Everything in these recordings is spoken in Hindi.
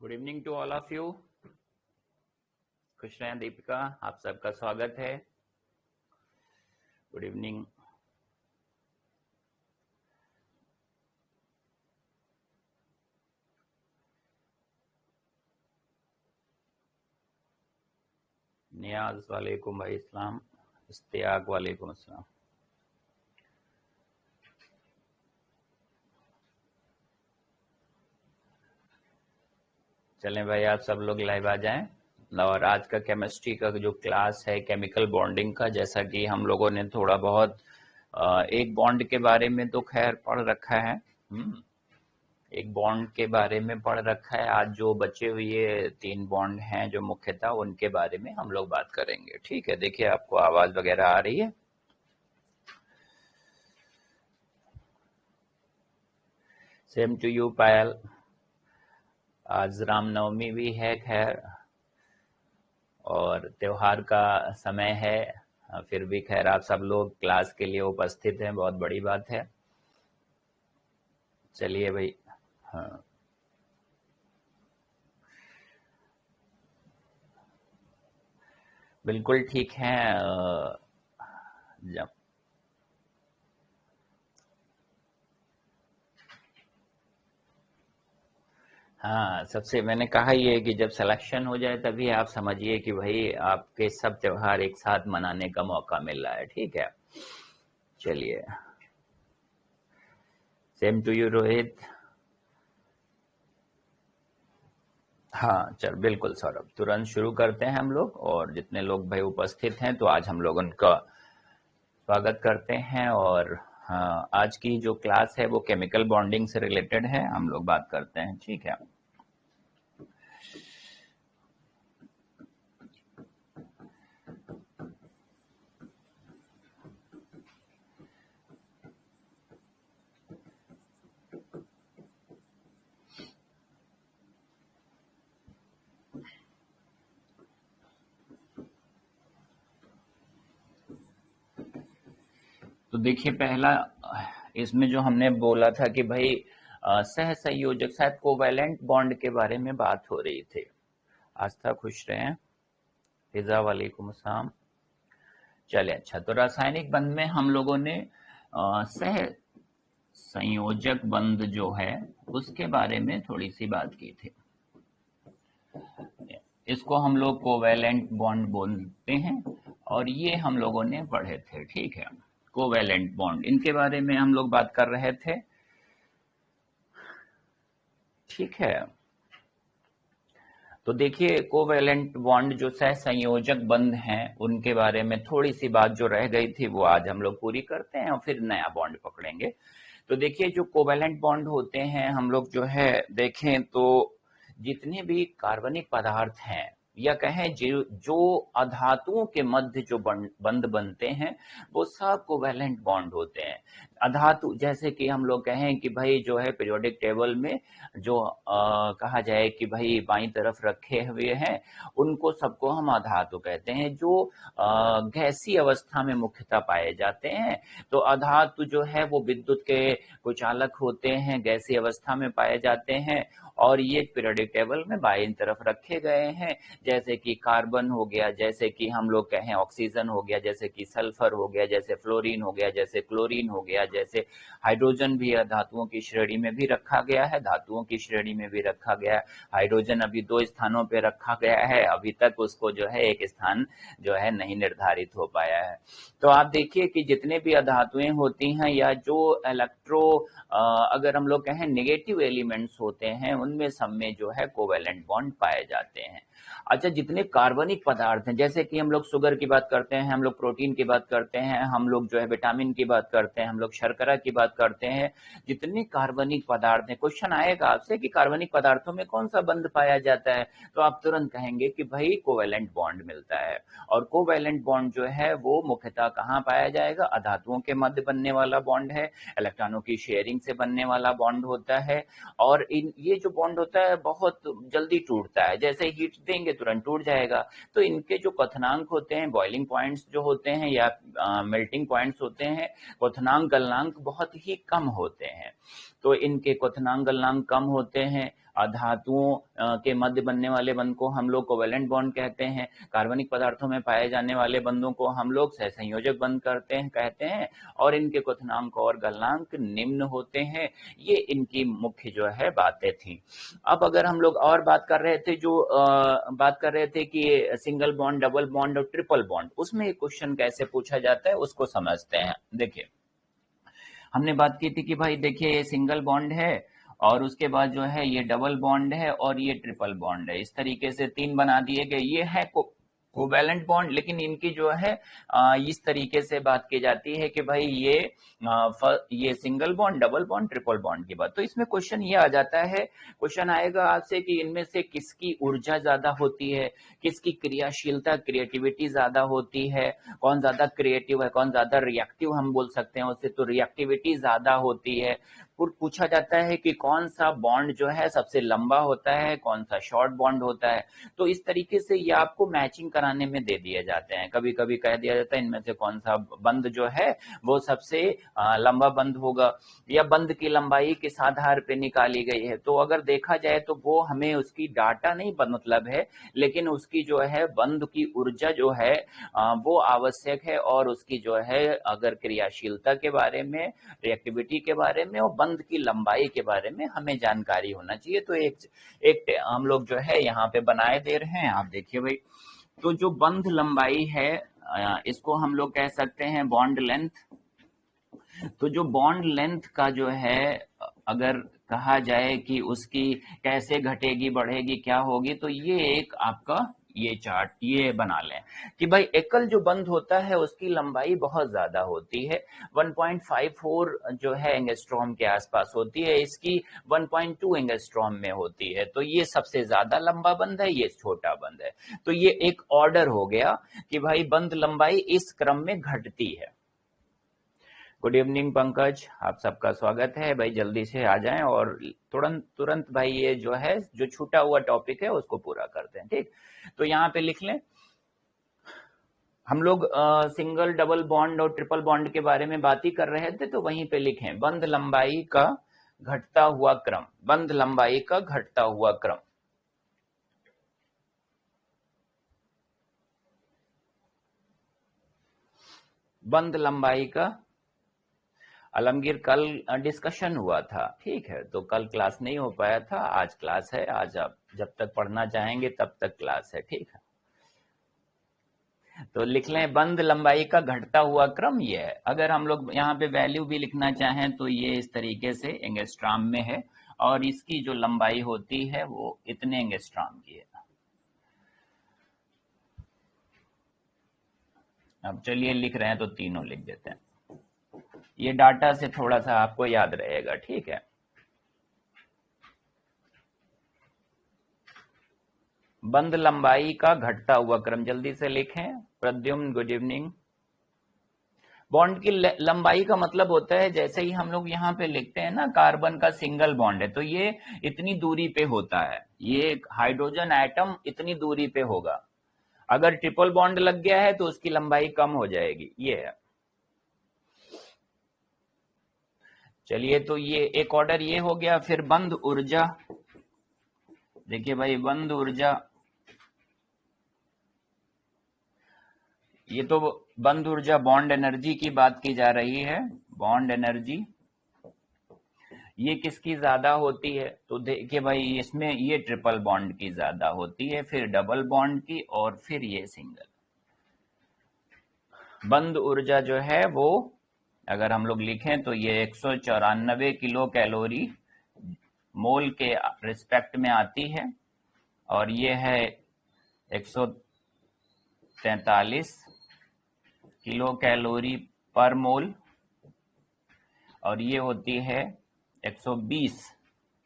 Good evening to all of you. खुश रहें दीपिका, आप सबका स्वागत है। Good evening. नियाज वालेकुम भाई इस्लाम, इस्तियाक वालेकुम अस्सलाम। चलें भाई, आप सब लोग लाइव आ जाएं। और आज का केमिस्ट्री का जो क्लास है केमिकल बॉन्डिंग का, जैसा कि हम लोगों ने थोड़ा बहुत एक बॉन्ड के बारे में तो खैर पढ़ रखा है। एक बॉन्ड के बारे में पढ़ रखा है। आज जो बचे हुए 3 बॉन्ड हैं जो मुख्यतः, उनके बारे में हम लोग बात करेंगे। ठीक है, देखिए आपको आवाज वगैरह आ रही है? सेम टू यू पायल। आज रामनवमी भी है खैर, और त्योहार का समय है, फिर भी खैर आप सब लोग क्लास के लिए उपस्थित हैं, बहुत बड़ी बात है। चलिए भाई। हाँ, बिल्कुल ठीक है। जब हाँ, सबसे मैंने कहा ही है कि जब सिलेक्शन हो जाए तभी आप समझिए कि भाई आपके सब त्योहार एक साथ मनाने का मौका मिल रहा है। ठीक है, चलिए। Same to you Rohit. हाँ चल, बिल्कुल सौरभ, तुरंत शुरू करते हैं हम लोग। और जितने लोग भाई उपस्थित हैं, तो आज हम लोग उनका स्वागत करते हैं। और हाँ, आज की जो क्लास है वो केमिकल बॉन्डिंग से रिलेटेड है, हम लोग बात करते हैं। ठीक है, तो देखिए पहला, इसमें जो हमने बोला था कि भाई सह संयोजक, शायद कोवैलेंट बॉन्ड के बारे में बात हो रही थी। आस्था खुश रहें, फिजा वालेकुम अस्सलाम। चले, अच्छा, तो रासायनिक बंध में हम लोगों ने सह संयोजक बंध जो है उसके बारे में थोड़ी सी बात की थी। इसको हम लोग कोवैलेंट बॉन्ड बोलते हैं, और ये हम लोगों ने पढ़े थे। ठीक है, कोवैलेंट बॉन्ड, इनके बारे में हम लोग बात कर रहे थे। ठीक है, तो देखिए कोवैलेंट बॉन्ड जो सह संयोजक बंध हैं उनके बारे में थोड़ी सी बात जो रह गई थी वो आज हम लोग पूरी करते हैं, और फिर नया बॉन्ड पकड़ेंगे। तो देखिए जो कोवैलेंट बॉन्ड होते हैं, हम लोग जो है देखें तो जितने भी कार्बनिक पदार्थ हैं, या कहें जो जो अधातुओं के मध्य जो बंध बनते हैं, वो सब कोवैलेंट बॉन्ड होते हैं। अधातु, जैसे कि हम लोग कहें कि भाई जो है पीरियोडिक टेबल में जो कहा जाए कि भाई बाईं तरफ रखे हुए हैं, उनको सबको हम अधातु कहते हैं, जो गैसीय अवस्था में मुख्यतः पाए जाते हैं। तो अधातु जो है वो विद्युत के कुचालक होते हैं, गैसीय अवस्था में पाए जाते हैं, और ये पीरियोडिक टेबल में बाईं तरफ रखे गए हैं। जैसे कि कार्बन हो गया, जैसे कि हम लोग कहें ऑक्सीजन हो गया, जैसे कि सल्फर हो गया, जैसे फ्लोरीन हो गया, जैसे क्लोरीन हो गया, जैसे हाइड्रोजन भी धातुओं की श्रेणी में भी रखा गया है, धातुओं की श्रेणी में भी रखा गया है। हाइड्रोजन अभी 2 स्थानों पे रखा गया है, अभी तक उसको जो है एक स्थान जो है नहीं निर्धारित हो पाया है। तो आप देखिए कि जितने भी अधातुएं होती हैं, या जो इलेक्ट्रो अगर हम लोग कहें नेगेटिव एलिमेंट्स होते हैं, उनमें सब में जो है कोवैलेंट बॉन्ड पाए जाते हैं। अच्छा, जितने कार्बनिक पदार्थ हैं, जैसे कि हम लोग शुगर की बात करते हैं, हम लोग प्रोटीन की बात करते हैं, हम लोग जो है विटामिन की बात करते हैं, हम लोग शर्करा की बात करते हैं, जितने कार्बनिक पदार्थ हैं, क्वेश्चन आएगा आपसे कि कार्बनिक पदार्थों में कौन सा बंध पाया जाता है, तो आप तुरंत कहेंगे कि भाई कोवैलेंट बॉन्ड मिलता है। और कोवैलेंट बॉन्ड जो है वो मुख्यतः कहाँ पाया जाएगा? अधातुओं के मध्य बनने वाला बॉन्ड है, इलेक्ट्रॉनों की शेयरिंग से बनने वाला बॉन्ड होता है। और ये जो बॉन्ड होता है बहुत जल्दी टूटता है, जैसे हीट देंगे तुरंत टूट जाएगा। तो इनके जो क्वथनांक होते हैं, बॉइलिंग पॉइंट्स जो होते हैं, या मेल्टिंग पॉइंट्स होते हैं, क्वथनांक गलनांक बहुत ही कम होते हैं। तो इनके क्वथनांक गलनांक कम होते हैं। धातुओं के मध्य बनने वाले बंध को हम लोग कोवेलेंट बॉन्ड कहते हैं। कार्बनिक पदार्थों में पाए जाने वाले बंधों को हम लोग सहसंयोजक बंध कहते हैं और इनके क्वथनांक और गलनांक निम्न होते हैं। ये इनकी मुख्य जो है बातें थी। अब अगर हम लोग और बात कर रहे थे कि सिंगल बॉन्ड, डबल बॉन्ड और ट्रिपल बॉन्ड, उसमें एक क्वेश्चन कैसे पूछा जाता है उसको समझते हैं। देखिए, हमने बात की थी कि भाई देखिए ये सिंगल बॉन्ड है और उसके बाद जो है ये डबल बॉन्ड है और ये ट्रिपल बॉन्ड है। इस तरीके से 3 बना दिए गए। ये है कोवैलेंट बॉन्ड, लेकिन इनकी जो है इस तरीके से बात की जाती है कि भाई ये single bond, double bond, triple bond की बात। तो इसमें क्वेश्चन ये आ जाता है, क्वेश्चन आएगा आपसे कि इनमें से किसकी ऊर्जा ज्यादा होती है, किसकी क्रियाशीलता, क्रिएटिविटी ज्यादा होती है, कौन ज्यादा क्रिएटिव है, कौन ज्यादा रिएक्टिव हम बोल सकते हैं उससे, तो रिएक्टिविटी ज्यादा होती है। पूछा जाता है कि कौन सा बॉन्ड जो है सबसे लंबा होता है, कौन सा शॉर्ट बॉन्ड होता है। तो इस तरीके से ये आपको मैचिंग कराने में दे दिए जाते हैं। कभी कभी कह दिया जाता है इनमें से कौन सा बंध जो है वो सबसे लंबा बंध होगा, या बंध की लंबाई किस आधार पे निकाली गई है। तो अगर देखा जाए तो वो हमें उसकी डाटा नहीं मतलब है, लेकिन उसकी जो है बंध की ऊर्जा जो है वो आवश्यक है, और उसकी जो है अगर क्रियाशीलता के बारे में, रिएक्टिविटी के बारे में और बंध की लंबाई के बारे में हमें जानकारी होना चाहिए। तो एक हम लोग जो है यहाँ पे बनाए दे रहे हैं, आप देखिए भाई। तो जो बंध लंबाई है इसको हम लोग कह सकते हैं बॉन्ड लेंथ। तो जो बॉन्ड लेंथ का जो है अगर कहा जाए कि उसकी कैसे घटेगी, बढ़ेगी, क्या होगी, तो ये एक आपका ये चार्ट ये बना लें कि भाई एकल जो बंध होता है उसकी लंबाई बहुत ज्यादा होती है, 1.54 जो है एंगस्ट्रॉम के आसपास होती है, इसकी 1.2 एंगस्ट्रॉम में होती है। तो ये सबसे ज्यादा लंबा बंध है, ये छोटा बंध है। तो ये एक ऑर्डर हो गया कि भाई बंध लंबाई इस क्रम में घटती है। गुड इवनिंग पंकज, आप सबका स्वागत है भाई। जल्दी से आ जाएं और तुरंत भाई ये जो है जो छूटा हुआ टॉपिक है उसको पूरा करते हैं, ठीक। तो यहाँ पे लिख लें, हम लोग सिंगल, डबल बॉन्ड और ट्रिपल बॉन्ड के बारे में बात ही कर रहे थे, तो वहीं पे लिखें बंध लंबाई का घटता हुआ क्रम, बंध लंबाई का घटता हुआ क्रम। बंध लंबाई का, आलमगीर कल डिस्कशन हुआ था, ठीक है, तो कल क्लास नहीं हो पाया था, आज क्लास है। आज आप जब तक पढ़ना चाहेंगे तब तक क्लास है, ठीक है। तो लिख लें बंध लंबाई का घटता हुआ क्रम ये है। अगर हम लोग यहाँ पे वैल्यू भी लिखना चाहें तो ये इस तरीके से एंगस्ट्रॉम में है, और इसकी जो लंबाई होती है वो इतने एंगस्ट्रॉम की है। अब चलिए लिख रहे हैं तो तीनों लिख देते हैं, ये डाटा से थोड़ा सा आपको याद रहेगा, ठीक है। बंध लंबाई का घटता हुआ क्रम, जल्दी से लिखें। Pradyumna good evening. बॉन्ड की लंबाई का मतलब होता है, जैसे ही हम लोग यहाँ पे लिखते हैं ना, कार्बन का सिंगल बॉन्ड है तो ये इतनी दूरी पे होता है, ये हाइड्रोजन एटम इतनी दूरी पे होगा। अगर ट्रिपल बॉन्ड लग गया है तो उसकी लंबाई कम हो जाएगी, ये है। चलिए, तो ये एक ऑर्डर ये हो गया। फिर बंध ऊर्जा, देखिए भाई बंध ऊर्जा, ये तो बंध ऊर्जा बॉन्ड एनर्जी की बात की जा रही है। बॉन्ड एनर्जी ये किसकी ज्यादा होती है, तो देखिए भाई इसमें ये ट्रिपल बॉन्ड की ज्यादा होती है, फिर डबल बॉन्ड की, और फिर ये सिंगल। बंध ऊर्जा जो है वो अगर हम लोग लिखें तो ये 194 किलो कैलोरी मोल के रिस्पेक्ट में आती है, और ये है 143 किलो कैलोरी पर मोल, और ये होती है 120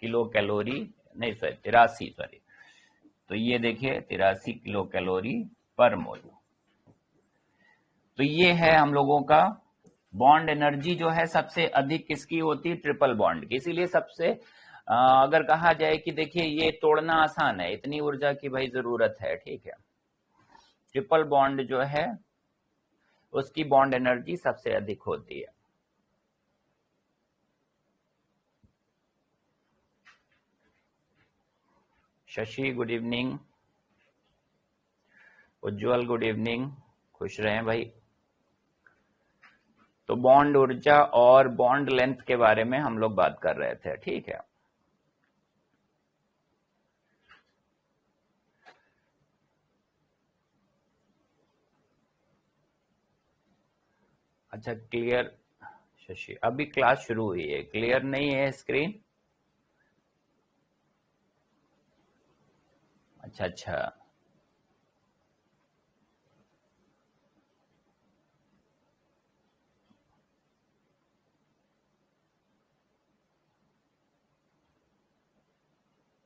किलो कैलोरी, नहीं सॉरी 83, सॉरी, तो ये देखिए 83 किलो कैलोरी पर मोल। तो ये है हम लोगों का बॉन्ड एनर्जी जो है सबसे अधिक किसकी होती है, ट्रिपल बॉन्ड की। इसीलिए सबसे अगर कहा जाए कि देखिए ये तोड़ना आसान है, इतनी ऊर्जा की भाई जरूरत है, ठीक है। ट्रिपल बॉन्ड जो है उसकी बॉन्ड एनर्जी सबसे अधिक होती है। शशि गुड इवनिंग, उज्जवल गुड इवनिंग, खुश रहें भाई। तो बॉन्ड ऊर्जा और बॉन्ड लेंथ के बारे में हम लोग बात कर रहे थे, ठीक है। अच्छा क्लियर शशि, अभी क्लास शुरू हुई है, क्लियर नहीं है स्क्रीन। अच्छा अच्छा,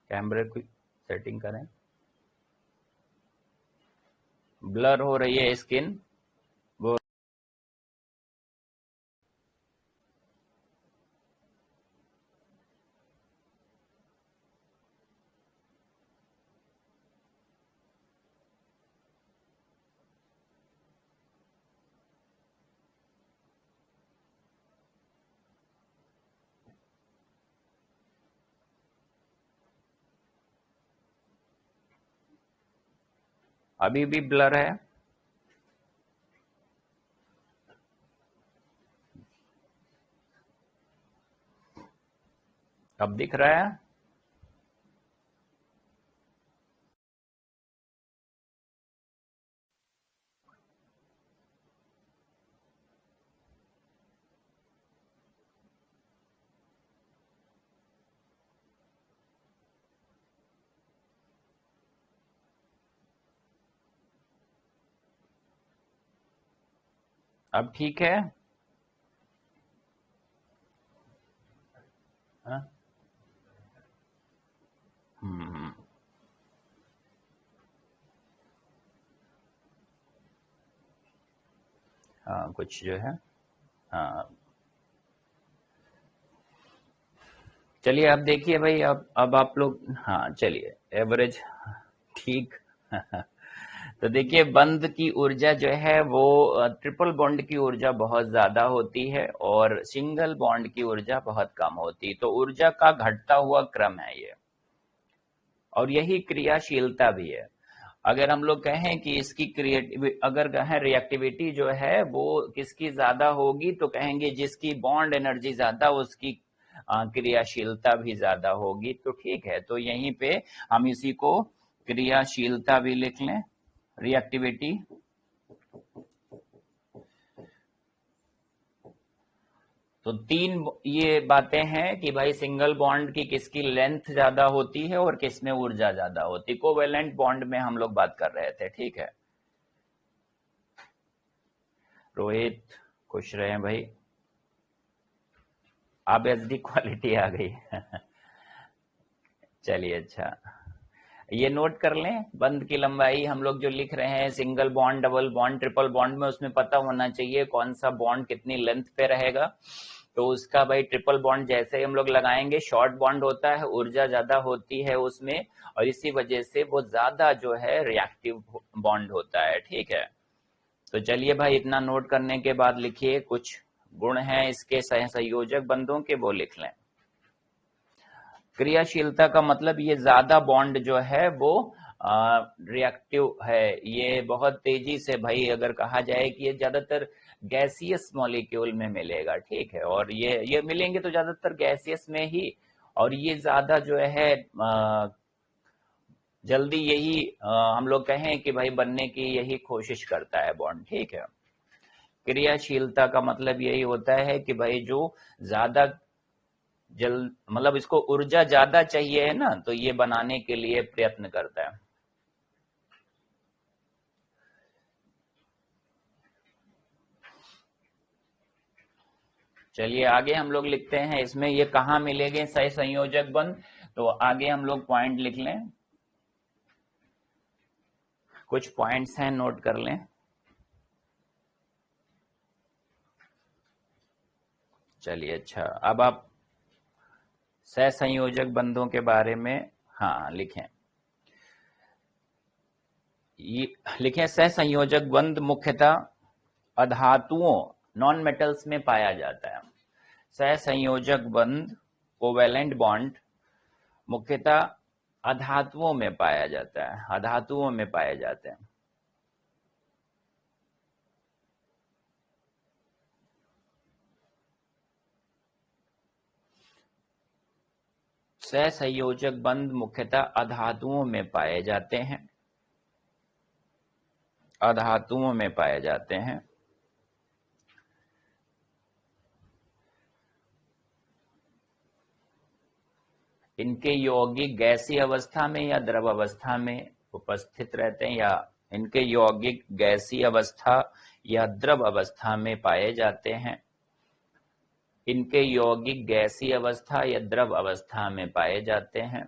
कैमरे की सेटिंग करें, ब्लर हो रही है स्क्रीन वो। अभी भी ब्लर है। अब दिख रहा है। अब ठीक है। हाँ हम्म, हाँ कुछ जो है। हाँ चलिए, अब देखिए भाई, अब आप लोग, हाँ चलिए एवरेज ठीक। तो देखिए, बंद की ऊर्जा जो है वो ट्रिपल बॉन्ड की ऊर्जा बहुत ज्यादा होती है और सिंगल बॉन्ड की ऊर्जा बहुत कम होती है। तो ऊर्जा का घटता हुआ क्रम है ये, और यही क्रियाशीलता भी है। अगर हम लोग कहें कि इसकी अगर कहें रिएक्टिविटी जो है वो किसकी ज्यादा होगी, तो कहेंगे जिसकी बॉन्ड एनर्जी ज्यादा उसकी क्रियाशीलता भी ज्यादा होगी। तो ठीक है, तो यहीं पे हम इसी को क्रियाशीलता भी लिख लें, रिएक्टिविटी। तो तीन ये बातें हैं कि भाई सिंगल बॉन्ड की किसकी लेंथ ज्यादा होती है और किसमें ऊर्जा ज्यादा होती है। कोवेलेंट बॉन्ड में हम लोग बात कर रहे थे, ठीक है। रोहित खुश रहे भाई, आप एचडी क्वालिटी आ गई। चलिए अच्छा, ये नोट कर लें, बंद की लंबाई हम लोग जो लिख रहे हैं single bond, double bond, triple bond में, उसमें पता होना चाहिए कौन सा बॉन्ड कितनी लेंथ पे रहेगा। तो उसका भाई ट्रिपल बॉन्ड जैसे ही हम लोग लगाएंगे, शॉर्ट बॉन्ड होता है, ऊर्जा ज्यादा होती है उसमें, और इसी वजह से वो ज्यादा जो है रिएक्टिव बॉन्ड होता है, ठीक है। तो चलिए भाई, इतना नोट करने के बाद लिखिए, कुछ गुण हैं इसके सहसंयोजक बंधों के, वो लिख लें। क्रियाशीलता का मतलब ये ज्यादा बॉन्ड जो है वो रिएक्टिव है, ये बहुत तेजी से, भाई अगर कहा जाए कि ये ज्यादातर गैसियस मॉलिक्यूल में मिलेगा, ठीक है। और ये मिलेंगे तो ज्यादातर गैसियस में ही, और ये ज्यादा जो है जल्दी यही हम लोग कहें कि भाई बनने की यही कोशिश करता है बॉन्ड, ठीक है। क्रियाशीलता का मतलब यही होता है कि भाई जो ज्यादा जल मतलब इसको ऊर्जा ज्यादा चाहिए है ना, तो ये बनाने के लिए प्रयत्न करता है। चलिए आगे हम लोग लिखते हैं, इसमें ये कहाँ मिलेंगे सह संयोजक बंध, तो आगे हम लोग पॉइंट लिख लें, कुछ पॉइंट्स हैं नोट कर लें। चलिए अच्छा, अब आप सह संयोजक बंधों के बारे में हाँ लिखें। ये लिखें, सह संयोजक बंध मुख्यतः अधातुओं, नॉन मेटल्स में पाया जाता है। सह संयोजक बंध, कोवेलेंट बॉन्ड, मुख्यतः अधातुओं में पाया जाता है, अधातुओं में पाए जाते हैं। सहसंयोजक बंध मुख्यतः अधातुओं में पाए जाते हैं, अधातुओं में पाए जाते हैं। इनके यौगिक गैसीय अवस्था में या द्रव अवस्था में उपस्थित रहते हैं, या इनके यौगिक गैसीय अवस्था या द्रव अवस्था में पाए जाते हैं। इनके यौगिक गैसीय अवस्था या द्रव अवस्था में पाए जाते हैं।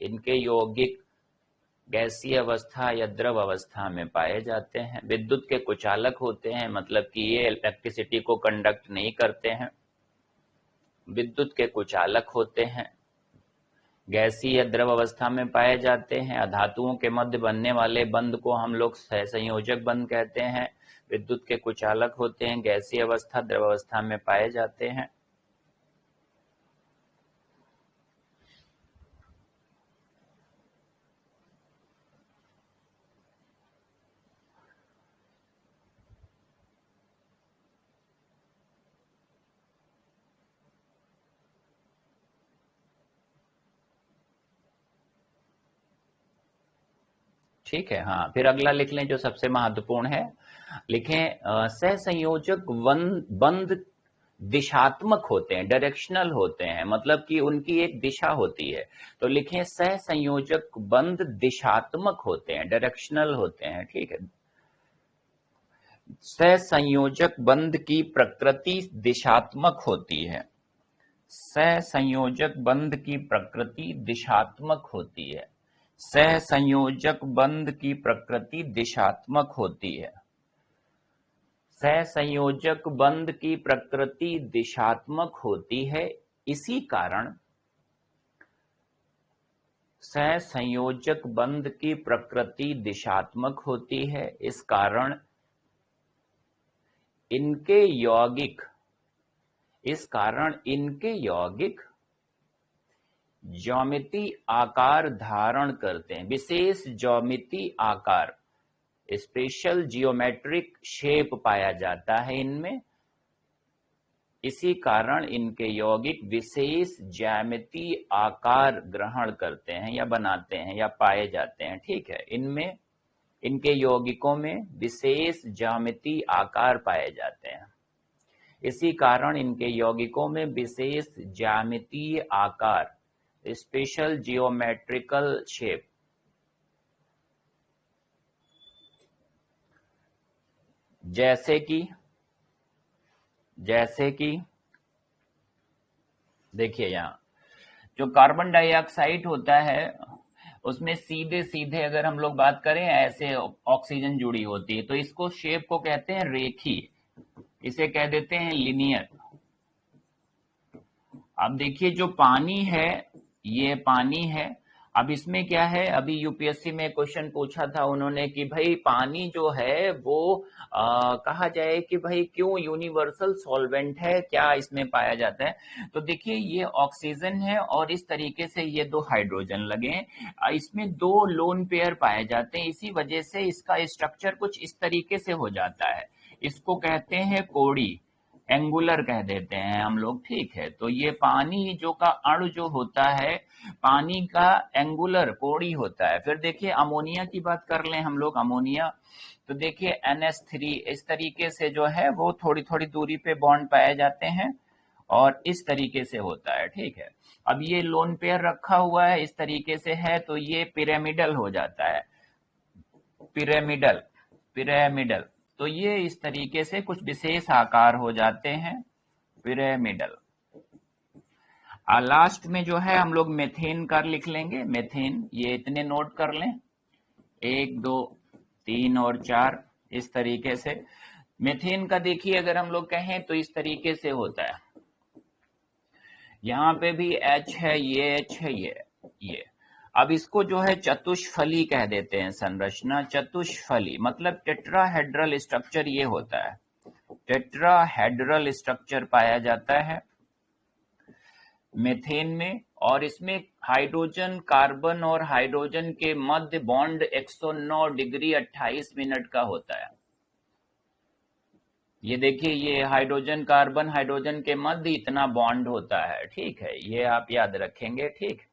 इनके यौगिक गैसीय अवस्था या द्रव अवस्था में पाए जाते हैं। विद्युत के कुचालक होते हैं, मतलब कि ये इलेक्ट्रिसिटी को कंडक्ट नहीं करते हैं। विद्युत के कुचालक होते हैं, गैसीय या द्रव अवस्था में पाए जाते हैं। अधातुओं के मध्य बनने वाले बंध को हम लोग सहसंयोजक बंध कहते हैं। विद्युत के कुचालक होते हैं, गैसीय अवस्था द्रव अवस्था में पाए जाते हैं। ठीक है, हाँ, फिर अगला लिख लें जो सबसे महत्वपूर्ण है। लिखें सहसंयोजक बंध दिशात्मक होते हैं, डायरेक्शनल होते हैं, मतलब कि उनकी एक दिशा होती है। तो लिखें सहसंयोजक बंध दिशात्मक होते हैं, डायरेक्शनल होते हैं। ठीक है, सहसंयोजक बंध की प्रकृति दिशात्मक होती है। सहसंयोजक बंध की प्रकृति दिशात्मक होती है। सहसंयोजक बंध की प्रकृति दिशात्मक होती है। सहसंयोजक बंध की प्रकृति दिशात्मक होती है। इसी कारण सहसंयोजक बंध की प्रकृति दिशात्मक होती है। इस कारण इनके यौगिक ज्यामिति आकार धारण करते हैं, विशेष ज्यामिति आकार, स्पेशल जियोमेट्रिक शेप पाया जाता है इनमें। इसी कारण इनके यौगिक विशेष ज्यामिति आकार ग्रहण करते हैं या बनाते हैं या पाए जाते हैं। ठीक है, इनमें इनके यौगिकों में विशेष ज्यामिति आकार पाए जाते हैं। इसी कारण इनके यौगिकों में विशेष ज्यामितीय आकार, स्पेशल जियोमेट्रिकल शेप, जैसे कि देखिए यहाँ जो कार्बन डाइऑक्साइड होता है उसमें सीधे सीधे अगर हम लोग बात करें ऐसे ऑक्सीजन जुड़ी होती है, तो इसको शेप को कहते हैं रेखीय, इसे कह देते हैं लिनियर। अब देखिए जो पानी है, ये पानी है। अब इसमें क्या है, अभी यूपीएससी में क्वेश्चन पूछा था उन्होंने कि भाई पानी जो है वो कहा जाए कि भाई क्यों यूनिवर्सल सॉल्वेंट है, क्या इसमें पाया जाता है। तो देखिए ये ऑक्सीजन है और इस तरीके से ये दो हाइड्रोजन लगे हैं, इसमें दो लोन पेयर पाए जाते हैं। इसी वजह से इसका स्ट्रक्चर कुछ इस तरीके से हो जाता है। इसको कहते हैं कोड़ी, एंगुलर कह देते हैं हम लोग। ठीक है, तो ये पानी जो का अणु जो होता है, पानी का एंगुलर कोड़ी होता है। फिर देखिए अमोनिया की बात कर लें हम लोग, अमोनिया, तो देखिए NH3 इस तरीके से जो है वो थोड़ी थोड़ी दूरी पे बॉन्ड पाए जाते हैं और इस तरीके से होता है। ठीक है, अब ये लोन पेयर रखा हुआ है इस तरीके से है, तो ये पिरामिडल हो जाता है, पिरामिडल। तो ये इस तरीके से कुछ विशेष आकार हो जाते हैं, पिरामिडल। लास्ट में जो है हम लोग मेथेन का लिख लेंगे, मेथेन, ये इतने नोट कर लें, 1 2 3 और 4 इस तरीके से। मेथेन का देखिए अगर हम लोग कहें तो इस तरीके से होता है, यहाँ पे भी H है, ये H है, ये। अब इसको जो है चतुष्फली कह देते हैं, संरचना चतुष्फली, मतलब टेट्राहेड्रल स्ट्रक्चर ये होता है, टेट्राहेड्रल स्ट्रक्चर पाया जाता है मेथेन में। और इसमें हाइड्रोजन कार्बन और हाइड्रोजन के मध्य बॉन्ड 109 डिग्री 28 मिनट का होता है। ये देखिए, ये हाइड्रोजन कार्बन हाइड्रोजन के मध्य इतना बॉन्ड होता है, ठीक है, ये आप याद रखेंगे। ठीक,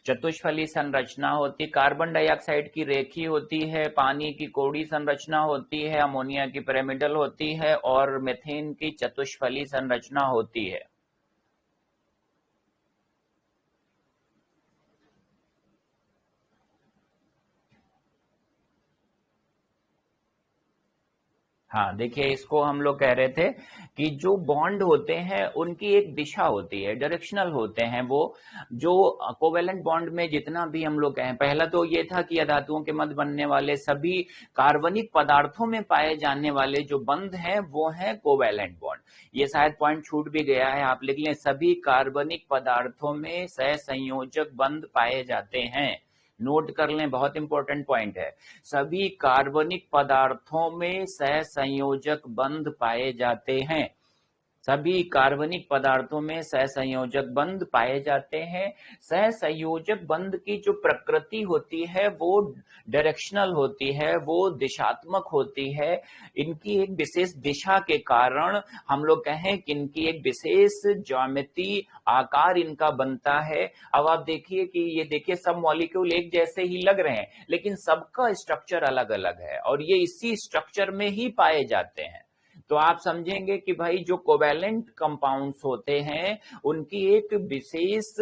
चतुष्फली संरचना होती, कार्बन डाइऑक्साइड की रेखी होती है, पानी की कौड़ी संरचना होती है, अमोनिया की पिरामिडल होती है और मीथेन की चतुष्फली संरचना होती है। हाँ, देखिए, इसको हम लोग कह रहे थे कि जो बॉन्ड होते हैं उनकी एक दिशा होती है, डायरेक्शनल होते हैं वो। जो कोवेलेंट बॉन्ड में जितना भी हम लोग कहें, पहला तो ये था कि अधातुओं के मध्य बनने वाले सभी कार्बनिक पदार्थों में पाए जाने वाले जो बंध हैं वो हैं कोवेलेंट बॉन्ड। ये शायद पॉइंट छूट भी गया है, आप लिख लें, सभी कार्बनिक पदार्थों में सहसंयोजक बंध पाए जाते हैं। नोट कर लें, बहुत इंपॉर्टेंट पॉइंट है। सभी कार्बनिक पदार्थों में सहसंयोजक बंध पाए जाते हैं। सभी कार्बनिक पदार्थों में सहसंयोजक बंध पाए जाते हैं। सहसंयोजक बंध की जो प्रकृति होती है वो डायरेक्शनल होती है, वो दिशात्मक होती है। इनकी एक विशेष दिशा के कारण हम लोग कहें कि इनकी एक विशेष ज्यामिति आकार इनका बनता है। अब आप देखिए कि ये देखिए, सब मॉलिक्यूल एक जैसे ही लग रहे हैं लेकिन सबका स्ट्रक्चर अलग अलग है और ये इसी स्ट्रक्चर में ही पाए जाते हैं। तो आप समझेंगे कि भाई जो कोवैलेंट कंपाउंड्स होते हैं उनकी एक विशेष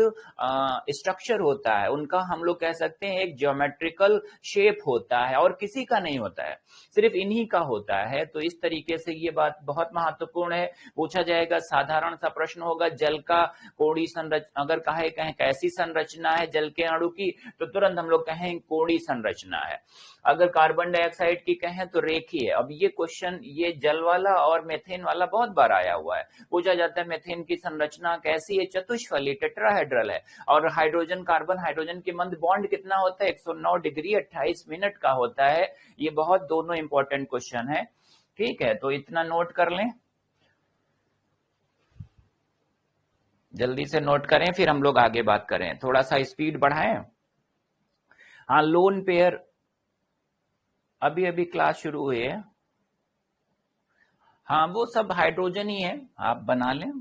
स्ट्रक्चर होता है, उनका हम लोग कह सकते हैं एक ज्योमेट्रिकल शेप होता है और किसी का नहीं होता है, सिर्फ इन्हीं का होता है। तो इस तरीके से ये बात बहुत महत्वपूर्ण है। पूछा जाएगा, साधारण सा प्रश्न होगा, जल का कोड़ी संरचना, अगर कहें कैसी संरचना है जल के अणु की, तो तुरंत हम लोग कहें कोड़ी संरचना है। अगर कार्बन डाइऑक्साइड की कहें तो रेखीय है। अब ये क्वेश्चन, ये जल वाला और मेथेन वाला बहुत बार आया हुआ है। पूछा जाता है मेथेन की संरचना कैसी है, चतुष्फली टेट्राहेड्रल है। और हाइड्रोजन कार्बन हाइड्रोजन के मध्य बॉन्ड कितना होता है, 109 डिग्री 28 मिनट का होता है। ये बहुत दोनों इंपॉर्टेंट क्वेश्चन है। ठीक है, तो इतना नोट कर लें, जल्दी से नोट करें, फिर हम लोग आगे बात करें, थोड़ा सा स्पीड बढ़ाएं। हाँ, लोन पेयर, अभी अभी क्लास शुरू हुई है। हाँ, वो सब हाइड्रोजन ही है, आप बना लें।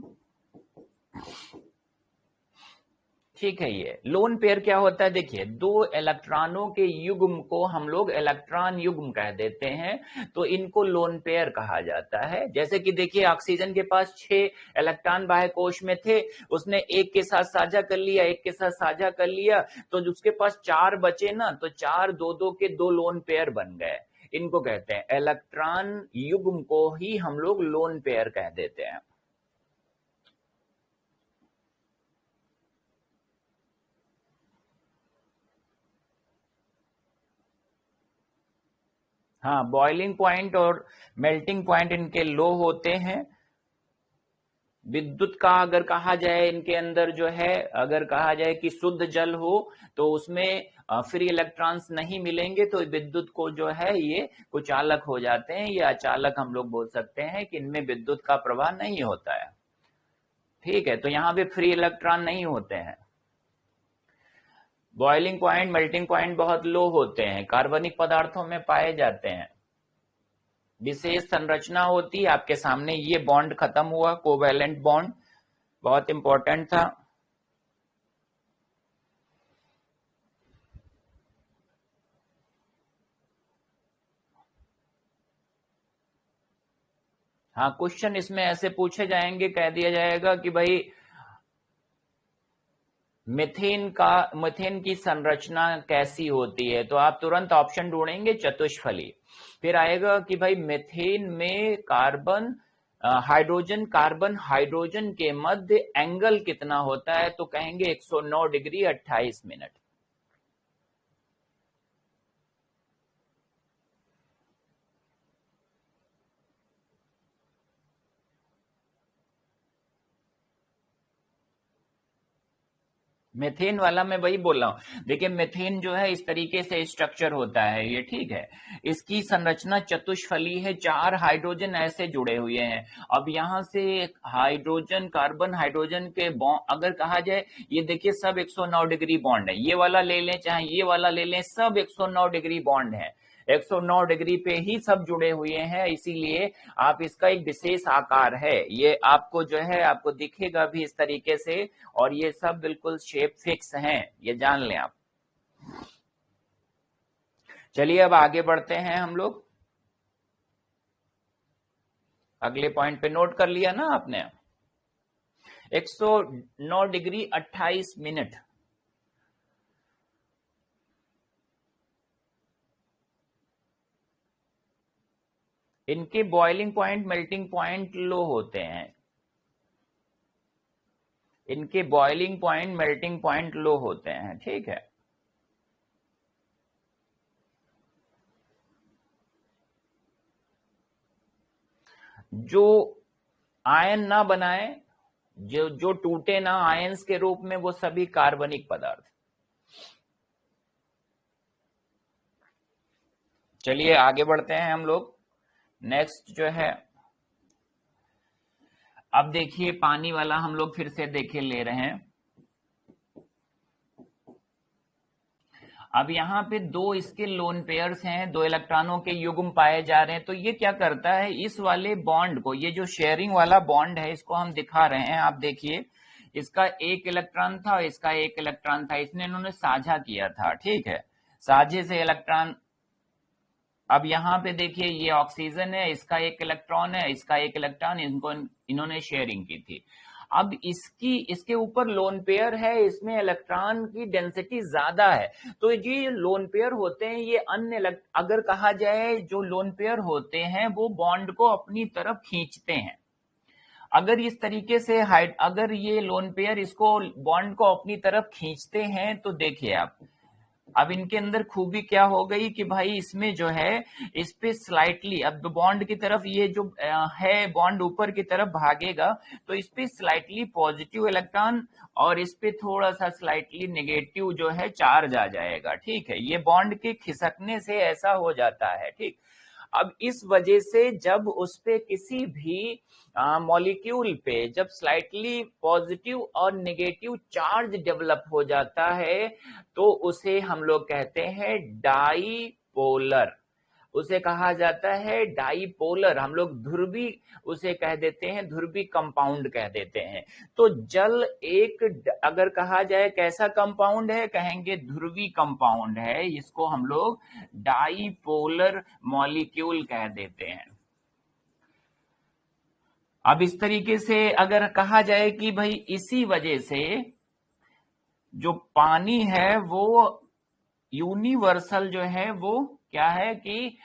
ठीक है, ये लोन पेयर क्या होता है, देखिए, दो इलेक्ट्रॉनों के युग्म को हम लोग इलेक्ट्रॉन युग्म कह देते हैं, तो इनको लोन पेयर कहा जाता है। जैसे कि देखिए, ऑक्सीजन के पास 6 इलेक्ट्रॉन बाह्य कोश में थे, उसने एक के साथ साझा कर लिया, एक के साथ साझा कर लिया, तो उसके पास 4 बचे ना, तो 4 दो दो के 2 लोन पेयर बन गए। इनको कहते हैं इलेक्ट्रॉन युग्म, को ही हम लोग लोन पेयर कह देते हैं। हाँ, बॉइलिंग पॉइंट और मेल्टिंग पॉइंट इनके लो होते हैं। विद्युत का अगर कहा जाए, इनके अंदर जो है, अगर कहा जाए कि शुद्ध जल हो तो उसमें फ्री इलेक्ट्रॉन्स नहीं मिलेंगे, तो विद्युत को जो है ये कुचालक हो जाते हैं, ये अचालक हम लोग बोल सकते हैं कि इनमें विद्युत का प्रवाह नहीं होता है। ठीक है, तो यहाँ पे फ्री इलेक्ट्रॉन नहीं होते हैं। बॉइलिंग पॉइंट मेल्टिंग पॉइंट बहुत लो होते हैं, कार्बनिक पदार्थों में पाए जाते हैं। विशेष संरचना होती है, आपके सामने ये बॉन्ड खत्म हुआ, कोवैलेंट बॉन्ड, बहुत इंपॉर्टेंट था। हाँ, क्वेश्चन इसमें ऐसे पूछे जाएंगे, कह दिया जाएगा कि भाई मीथेन की संरचना कैसी होती है, तो आप तुरंत ऑप्शन ढूंढेंगे चतुष्फली। फिर आएगा कि भाई मीथेन में कार्बन हाइड्रोजन के मध्य एंगल कितना होता है, तो कहेंगे 109 डिग्री 28 मिनट। मेथेन वाला मैं वही बोल रहा हूँ। देखिए मेथेन जो है इस तरीके से स्ट्रक्चर होता है ये, ठीक है। इसकी संरचना चतुष्फली है, 4 हाइड्रोजन ऐसे जुड़े हुए हैं। अब यहाँ से हाइड्रोजन कार्बन हाइड्रोजन के बॉन्ड अगर कहा जाए, ये देखिए सब 109 डिग्री बॉन्ड है। ये वाला ले लें चाहे ये वाला ले लें, सब 109 डिग्री बॉन्ड है। 109 डिग्री पे ही सब जुड़े हुए हैं, इसीलिए आप इसका एक विशेष आकार है, ये आपको जो है आपको दिखेगा भी इस तरीके से। और ये सब बिल्कुल शेप फिक्स हैं, ये जान लें आप। चलिए अब आगे बढ़ते हैं हम लोग। अगले पॉइंट पे नोट कर लिया ना आपने, 109 डिग्री 28 मिनट। इनके बॉइलिंग पॉइंट मेल्टिंग पॉइंट लो होते हैं, इनके बॉइलिंग पॉइंट मेल्टिंग पॉइंट लो होते हैं, ठीक है। जो आयन ना बनाए, जो जो टूटे ना आयंस के रूप में, वो सभी कार्बनिक पदार्थ। चलिए आगे बढ़ते हैं हम लोग। नेक्स्ट जो है, अब देखिए पानी वाला हम लोग फिर से देखे ले रहे हैं। अब यहाँ पे दो इसके लोन पेयर्स हैं, 2 इलेक्ट्रॉनों के युग्म पाए जा रहे हैं। तो ये क्या करता है, इस वाले बॉन्ड को, ये जो शेयरिंग वाला बॉन्ड है, इसको हम दिखा रहे हैं, आप देखिए इसका 1 इलेक्ट्रॉन था, इसका 1 इलेक्ट्रॉन था, इसने इन्होंने साझा किया था, ठीक है। साझे से इलेक्ट्रॉन, अब यहाँ पे देखिए ये ऑक्सीजन है, इसका 1 इलेक्ट्रॉन है, इसका 1 इलेक्ट्रॉन, इनको इन्होंने शेयरिंग की थी। अब इसकी इसके ऊपर लोन पेयर है, इसमें इलेक्ट्रॉन की डेंसिटी ज्यादा है। तो ये लोन पेयर होते हैं, ये अन्य अगर कहा जाए जो लोन पेयर होते हैं वो बॉन्ड को अपनी तरफ खींचते हैं। अगर इस तरीके से हाइट, अगर ये लोन पेयर इसको बॉन्ड को अपनी तरफ खींचते हैं तो देखिए आप, अब इनके अंदर खूबी क्या हो गई कि भाई इसमें जो है इस पे स्लाइटली, अब बॉन्ड की तरफ ये जो है बॉन्ड ऊपर की तरफ भागेगा, तो इस पे स्लाइटली पॉजिटिव इलेक्ट्रॉन और इस पे थोड़ा सा स्लाइटली नेगेटिव जो है चार्ज आ जाएगा, ठीक है। ये बॉन्ड के खिसकने से ऐसा हो जाता है, ठीक। अब इस वजह से जब उस पे किसी भी मॉलिक्यूल पे जब स्लाइटली पॉजिटिव और नेगेटिव चार्ज डेवलप हो जाता है, तो उसे हम लोग कहते हैं डाईपोलर, उसे कहा जाता है डाईपोलर। हम लोग ध्रुवी उसे कह देते हैं, ध्रुवी कंपाउंड कह देते हैं। तो जल एक, अगर कहा जाए कैसा कंपाउंड है, कहेंगे ध्रुवी कंपाउंड है, इसको हम लोग डाईपोलर मॉलिक्यूल कह देते हैं। अब इस तरीके से अगर कहा जाए कि भाई इसी वजह से जो पानी है वो यूनिवर्सल जो है वो क्या है कि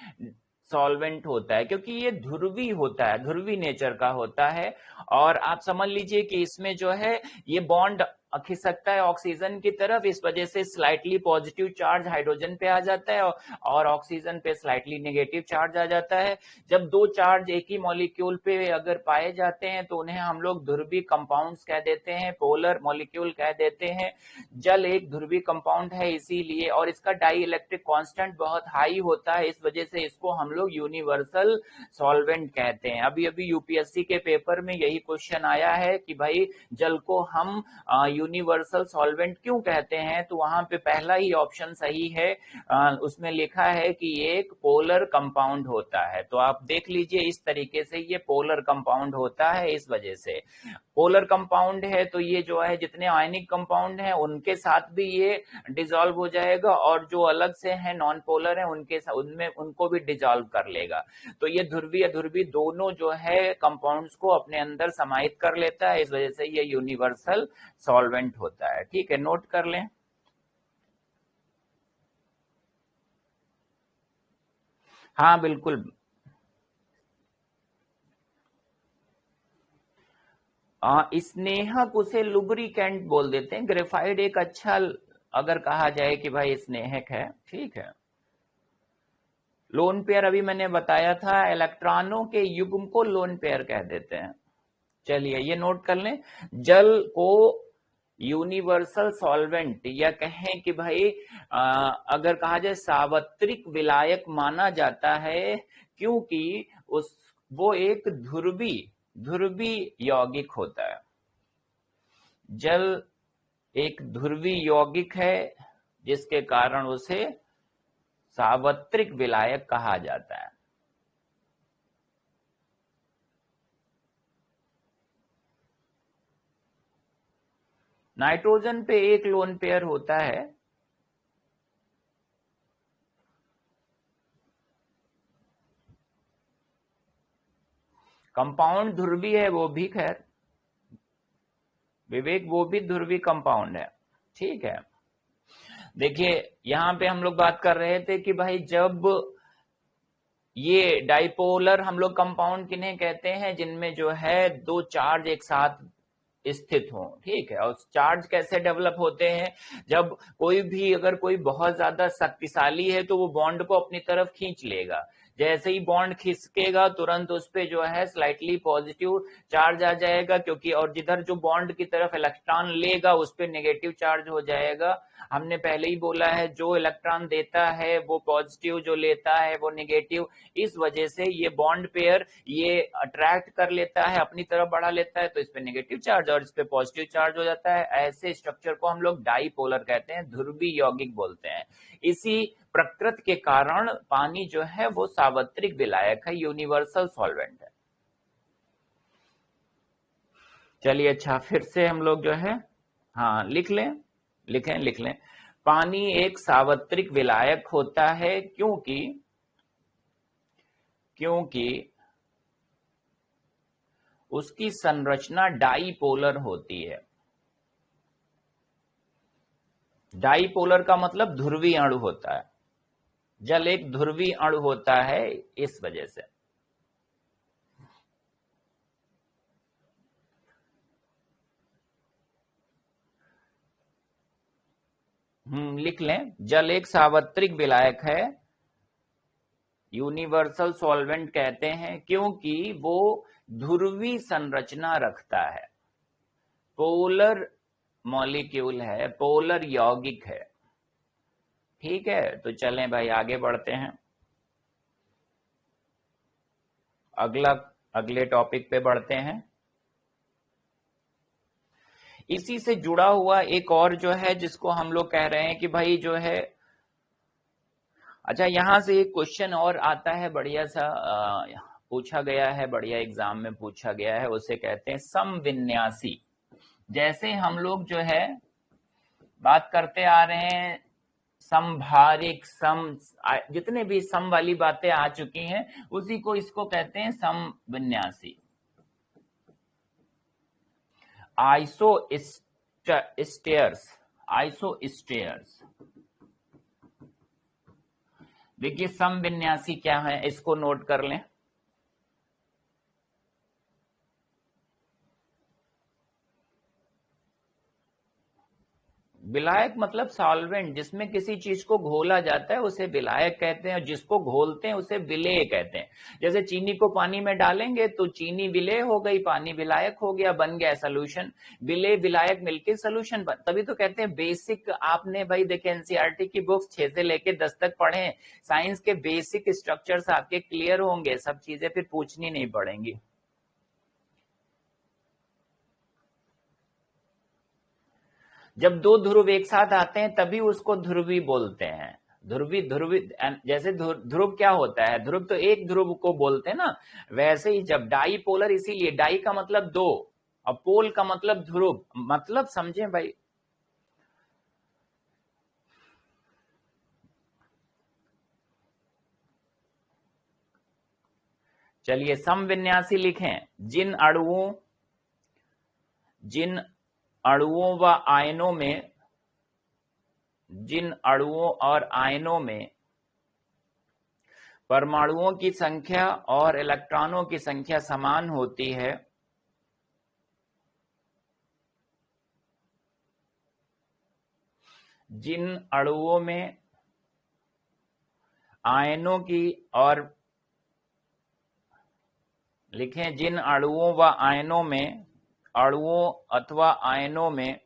सॉल्वेंट होता है, क्योंकि ये ध्रुवी होता है, ध्रुवी नेचर का होता है। और आप समझ लीजिए कि इसमें जो है ये बॉन्ड खिसकता है ऑक्सीजन की तरफ, इस वजह से स्लाइटली पॉजिटिव चार्ज हाइड्रोजन पे आ जाता है और ऑक्सीजन पे स्लाइटली नेगेटिव चार्ज आ जाता है। जब दो चार्ज एक ही मॉलिक्यूल पे अगर पाए जाते हैं तो उन्हें हम लोग ध्रुवी कंपाउंड्स कह देते हैं, पोलर मॉलिक्यूल कह देते हैं। जल एक ध्रुवी कंपाउंड है इसीलिए, और इसका डाई इलेक्ट्रिक कॉन्स्टेंट बहुत हाई होता है, इस वजह से इसको हम लोग यूनिवर्सल सॉल्वेंट कहते हैं। अभी अभी यूपीएससी के पेपर में यही क्वेश्चन आया है कि भाई जल को हम यूनिवर्सल सॉल्वेंट क्यों कहते हैं, तो वहां पे पहला ही ऑप्शन सही है, उसमें लिखा है कि ये एक पोलर कंपाउंड होता है। तो आप देख लीजिए इस तरीके से ये पोलर कंपाउंड होता है, इस वजह से पोलर कंपाउंड है। तो ये जो है जितने आयनिक कंपाउंड हैं उनके साथ भी ये डिसॉल्व हो जाएगा, और जो अलग से हैं नॉन पोलर हैं उनके साथ, उनमें उनको भी डिसॉल्व कर लेगा। तो ये ध्रुवी अध्रुवी दोनों जो है कंपाउंड्स को अपने अंदर समाहित कर लेता है, इस वजह से ये यूनिवर्सल सॉल्वेंट होता है, ठीक है। नोट कर लें। हाँ बिल्कुल। स्नेहक उसे लुब्रिकेंट बोल देते हैं। ग्रेफाइड एक अच्छा, अगर कहा जाए कि भाई स्नेहक है, ठीक है। लोन पेयर अभी मैंने बताया था, इलेक्ट्रॉनों के युग्म को लोन पेयर कह देते हैं। चलिए ये नोट कर लें। जल को यूनिवर्सल सॉल्वेंट, या कहें कि भाई अगर कहा जाए सार्वत्रिक विलायक माना जाता है, क्योंकि उस वो एक ध्रुवी यौगिक होता है। जल एक ध्रुवी यौगिक है, जिसके कारण उसे सार्वत्रिक विलायक कहा जाता है। नाइट्रोजन पे एक लोन पेयर होता है। कंपाउंड ध्रुवी है वो भी, खैर विवेक, वो भी ध्रुवी कंपाउंड है, ठीक है। देखिए यहां पे हम लोग बात कर रहे थे कि भाई जब ये डाइपोलर हम लोग कंपाउंड किन्हें कहते हैं, जिनमें जो है दो चार्ज एक साथ स्थित हो, ठीक है। और चार्ज कैसे डेवलप होते हैं, जब कोई भी अगर कोई बहुत ज्यादा शक्तिशाली है तो वो बॉन्ड को अपनी तरफ खींच लेगा। जैसे ही बॉन्ड खिसकेगा तुरंत उस पे जो है स्लाइटली पॉजिटिव चार्ज आ जाएगा, क्योंकि और जिधर जो बॉन्ड की तरफ इलेक्ट्रॉन लेगा उस पे नेगेटिव चार्ज हो जाएगा। हमने पहले ही बोला है जो इलेक्ट्रॉन देता है वो पॉजिटिव, जो लेता है वो नेगेटिव। इस वजह से ये बॉन्ड पेयर ये अट्रैक्ट कर लेता है, अपनी तरफ बढ़ा लेता है, तो इस पे नेगेटिव चार्ज और इस पे पॉजिटिव चार्ज हो जाता है। ऐसे स्ट्रक्चर को हम लोग डाइपोलर कहते हैं, ध्रुवी यौगिक बोलते हैं। इसी प्रकृति के कारण पानी जो है वो सार्वत्रिक विलायक है, यूनिवर्सल सॉल्वेंट है। चलिए अच्छा, फिर से हम लोग जो है हाँ लिख लें। पानी एक सार्वत्रिक विलायक होता है क्योंकि उसकी संरचना डाइपोलर होती है। डाइपोलर का मतलब ध्रुवी अणु होता है। जल एक ध्रुवी अणु होता है, इस वजह से। लिख लें, जल एक सार्वत्रिक विलायक है, यूनिवर्सल सॉल्वेंट कहते हैं, क्योंकि वो ध्रुवी संरचना रखता है, पोलर मॉलिक्यूल है, पोलर यौगिक है, ठीक है। तो चलें भाई आगे बढ़ते हैं, अगले टॉपिक पे बढ़ते हैं। इसी से जुड़ा हुआ एक और जो है जिसको हम लोग कह रहे हैं कि भाई जो है, अच्छा यहां से एक क्वेश्चन और आता है, बढ़िया सा पूछा गया है, बढ़िया एग्जाम में पूछा गया है, उसे कहते हैं समविन्यासी। जैसे हम लोग जो है बात करते आ रहे हैं समभारिक, जितने भी सम वाली बातें आ चुकी हैं, उसी को इसको कहते हैं समविन्यासी। आइसोस्टेयर्स। देखिए समविन्यासी क्या है, इसको नोट कर लें। विलायक मतलब सॉल्वेंट, जिसमें किसी चीज को घोला जाता है उसे विलायक कहते हैं, और जिसको घोलते हैं उसे विलेय कहते हैं। जैसे चीनी को पानी में डालेंगे तो चीनी विलेय हो गई, पानी विलायक हो गया, बन गया सोल्यूशन। विलेय विलायक मिलके सोल्यूशन बन, तभी तो कहते हैं बेसिक। आपने भाई देखे एनसीईआरटी की बुक्स 6 से लेके 10 तक पढ़े, साइंस के बेसिक स्ट्रक्चर्स आपके क्लियर होंगे, सब चीजें फिर पूछनी नहीं पड़ेंगी। जब दो ध्रुव एक साथ आते हैं तभी उसको ध्रुवी बोलते हैं। ध्रुवी जैसे ध्रुव क्या होता है, ध्रुव तो एक ध्रुव को बोलते हैं ना, वैसे ही जब डाइपोलर, इसीलिए डाई का मतलब दो और पोल का मतलब ध्रुव, मतलब समझे भाई। चलिए समविन्यासी लिखें, जिन अणुओं व आयनों में, जिन अणुओं और आयनों में परमाणुओं की संख्या और इलेक्ट्रॉनों की संख्या समान होती है, जिन अणुओं में आयनों की और लिखें, जिन अणुओं व आयनों में, अणुओं अथवा आयनों में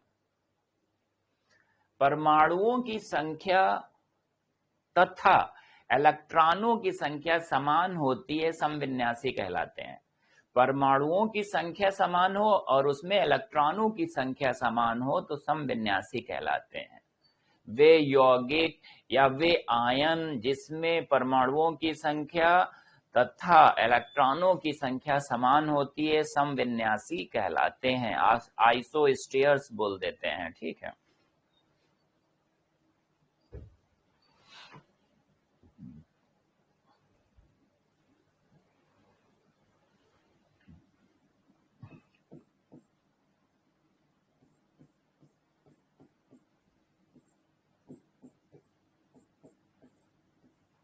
परमाणुओं की संख्या तथा इलेक्ट्रॉनों की संख्या समान होती है समविन्यासी कहलाते हैं। परमाणुओं की संख्या समान हो और उसमें इलेक्ट्रॉनों की संख्या समान हो तो समविन्यासी कहलाते हैं। वे यौगिक या वे आयन जिसमें परमाणुओं की संख्या तथा इलेक्ट्रॉनों की संख्या समान होती है समविन्यासी कहलाते हैं। आइसोस्टेयर्स बोल देते हैं, ठीक है।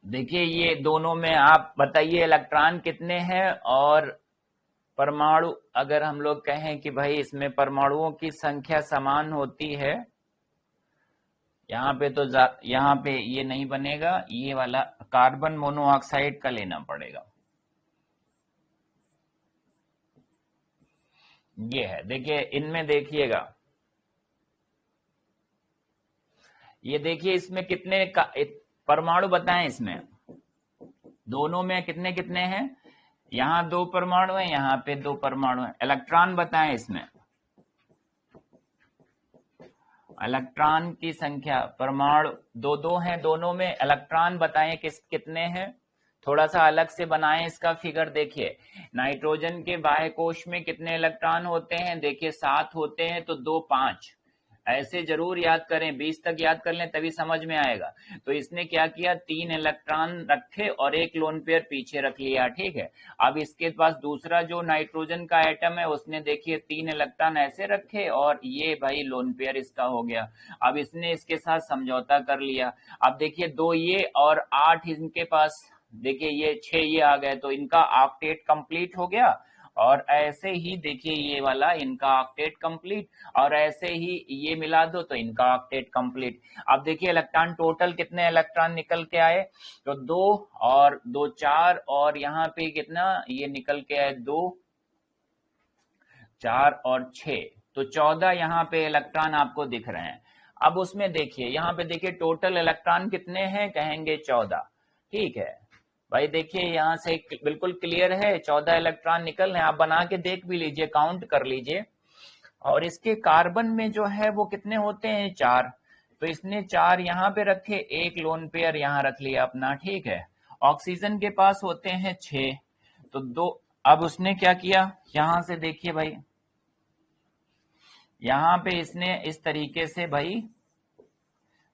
देखिए ये दोनों में आप बताइए इलेक्ट्रॉन कितने हैं और परमाणु, अगर हम लोग कहें कि भाई इसमें परमाणुओं की संख्या समान होती है, यहाँ पे तो यहाँ पे ये नहीं बनेगा, ये वाला कार्बन मोनोऑक्साइड का लेना पड़ेगा। ये है, देखिए इनमें देखिएगा, ये देखिए इसमें कितने परमाणु बताएं, इसमें दोनों में कितने कितने हैं, यहाँ 2 परमाणु हैं, यहाँ पे 2 परमाणु हैं। इलेक्ट्रॉन बताएं, इसमें इलेक्ट्रॉन की संख्या, परमाणु 2 हैं, दोनों में इलेक्ट्रॉन बताएं कितने हैं। थोड़ा सा अलग से बनाएं इसका फिगर। देखिए नाइट्रोजन के बाह्य कोश में कितने इलेक्ट्रॉन होते हैं, देखिए 7 होते हैं, तो 2 5 ऐसे जरूर याद करें, 20 तक याद कर लें तभी समझ में आएगा। तो इसने क्या किया, 3 इलेक्ट्रॉन रखे और 1 लोन पेयर पीछे रख लिया, ठीक है। अब इसके पास दूसरा जो नाइट्रोजन का एटम है उसने देखिए 3 इलेक्ट्रॉन ऐसे रखे और ये भाई लोन पेयर इसका हो गया। अब इसने इसके साथ समझौता कर लिया। अब देखिए 2 ये और 8 इनके पास, देखिए ये 6 ये आ गए, तो इनका ऑक्टेट कंप्लीट हो गया। और ऐसे ही देखिए ये वाला इनका ऑक्टेट कंप्लीट, और ऐसे ही ये मिला दो तो इनका ऑक्टेट कंप्लीट। अब देखिए इलेक्ट्रॉन टोटल कितने इलेक्ट्रॉन निकल के आए, तो 2 और 2 4, और यहाँ पे कितना ये निकल के आए 2 4 और 6, तो 14 यहाँ पे इलेक्ट्रॉन आपको दिख रहे हैं। अब उसमें देखिए यहाँ पे देखिए टोटल इलेक्ट्रॉन कितने हैं, कहेंगे 14, ठीक है भाई। देखिए यहाँ से बिल्कुल क्लियर है, 14 इलेक्ट्रॉन निकल रहे हैं। आप बना के देख भी लीजिए, काउंट कर लीजिए। और इसके कार्बन में जो है वो कितने होते हैं, 4, तो इसने 4 यहाँ पे रखे, 1 लोन पेयर यहाँ रख लिया अपना, ठीक है। ऑक्सीजन के पास होते हैं 6, तो 2। अब उसने क्या किया, यहाँ से देखिए भाई, यहाँ पे इसने इस तरीके से भाई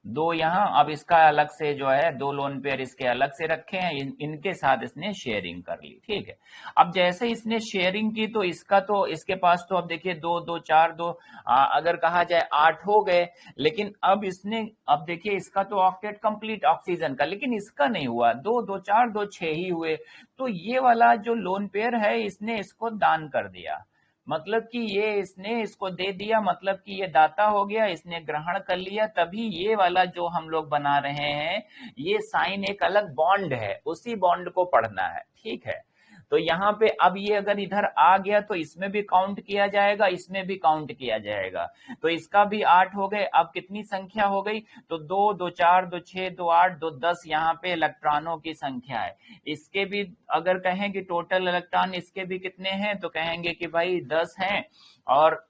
2 यहाँ, अब इसका अलग से जो है 2 लोन पेयर इसके अलग से रखे हैं, इनके साथ इसने शेयरिंग कर ली, ठीक है। अब जैसे इसने शेयरिंग की तो इसका तो इसके पास तो अब देखिए 2 2 4 2, अगर कहा जाए 8 हो गए, लेकिन अब इसने, अब देखिए इसका तो ऑक्टेट कंप्लीट ऑक्सीजन का, लेकिन इसका नहीं हुआ, 2 2 4 2 6 ही हुए। तो ये वाला जो लोन पेयर है इसने इसको दान कर दिया, मतलब कि ये इसने इसको दे दिया, मतलब कि ये दाता हो गया, इसने ग्रहण कर लिया। तभी ये वाला जो हम लोग बना रहे हैं ये साइन एक अलग बॉन्ड है, उसी बॉन्ड को पढ़ना है, ठीक है। तो यहाँ पे अब ये अगर इधर आ गया तो इसमें भी काउंट किया जाएगा, इसमें भी काउंट किया जाएगा, तो इसका भी 8 हो गए। अब कितनी संख्या हो गई, तो 2 2 4 2 6 2 8 2 10 यहाँ पे इलेक्ट्रॉनों की संख्या है। इसके भी अगर कहें कि टोटल इलेक्ट्रॉन इसके भी कितने हैं, तो कहेंगे कि भाई 10 हैं। और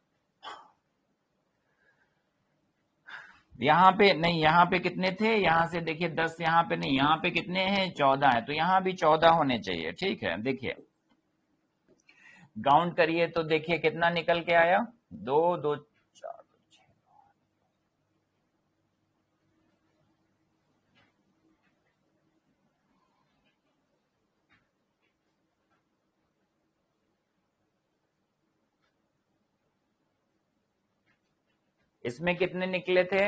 यहाँ पे नहीं, यहाँ पे कितने थे, यहाँ से देखिए 10, यहाँ पे नहीं, यहाँ पे कितने हैं, 14 है, तो यहाँ भी 14 होने चाहिए, ठीक है। देखिए काउंट करिए तो देखिए कितना निकल के आया, 2 2 4 6। इसमें कितने निकले थे,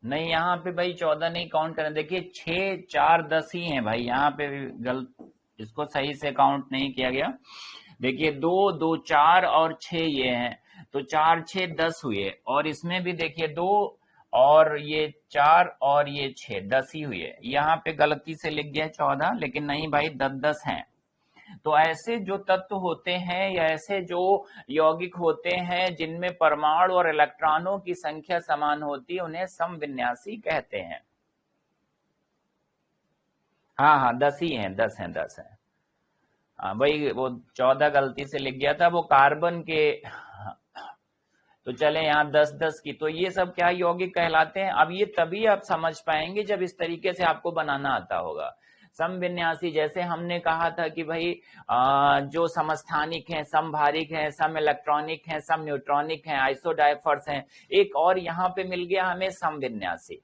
नहीं यहाँ पे भाई 14 नहीं काउंट करें, देखिए 6 4 10 ही हैं भाई, यहाँ पे भी गलत, इसको सही से काउंट नहीं किया गया। देखिए 2 2 4 और 6 ये हैं, तो 4 6 10 हुए, और इसमें भी देखिए 2 और ये 4 और ये 6 10 ही हुए। यहाँ पे गलती से लिख गया 14, लेकिन नहीं भाई 10 10 हैं। तो ऐसे जो तत्व होते हैं या ऐसे जो यौगिक होते हैं जिनमें परमाणु और इलेक्ट्रॉनों की संख्या समान होती है उन्हें समविन्यासी कहते हैं। हाँ हाँ 10 ही हैं, 10 हैं, 10 हैं। हाँ भाई वो 14 गलती से लिख गया था वो कार्बन के। तो चले यहाँ 10-10 की, तो ये सब क्या यौगिक कहलाते हैं। अब ये तभी आप समझ पाएंगे जब इस तरीके से आपको बनाना आता होगा। समविन्यासी जैसे हमने कहा था कि भाई जो समस्थानिक हैं, समभारिक हैं, सम इलेक्ट्रॉनिक हैं, सम न्यूट्रॉनिक हैं, आइसोडाइफर्स हैं। एक और यहाँ पे मिल गया हमें समविन्यासी।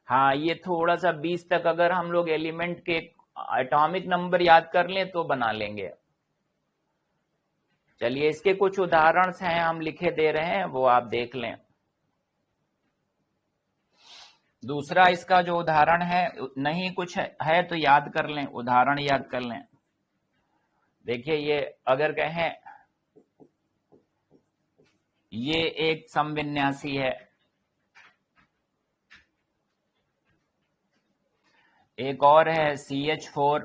हाँ ये थोड़ा सा 20 तक अगर हम लोग एलिमेंट के एटॉमिक नंबर याद कर लें तो बना लेंगे। चलिए इसके कुछ उदाहरण हैं हम लिखे दे रहे हैं, वो आप देख लें। दूसरा इसका जो उदाहरण है, नहीं कुछ है तो याद कर लें, उदाहरण याद कर लें। देखिए ये अगर कहें ये एक समविन्यासी है, एक और है CH4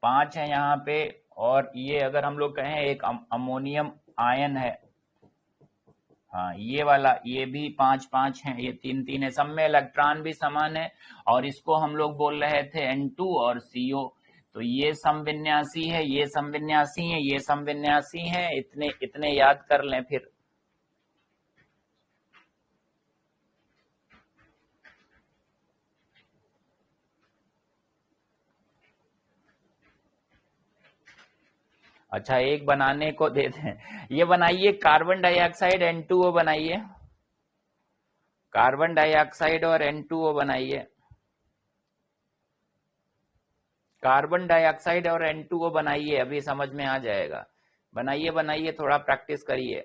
5 है यहाँ पे, और ये अगर हम लोग कहें एक अमोनियम आयन है। हाँ ये वाला ये भी 5-5 है, ये 3-3 है, सब में इलेक्ट्रॉन भी समान है। और इसको हम लोग बोल रहे थे N2 और CO। तो ये समविन्यासी है, ये समविन्यासी है, ये समविन्यासी है। इतने इतने याद कर लें फिर। अच्छा एक बनाने को देते हैं, ये बनाइए कार्बन डाइऑक्साइड N2O बनाइए, कार्बन डाइऑक्साइड और N2O बनाइए, कार्बन डाइऑक्साइड और N2O बनाइए, अभी समझ में आ जाएगा। बनाइए बनाइए, थोड़ा प्रैक्टिस करिए।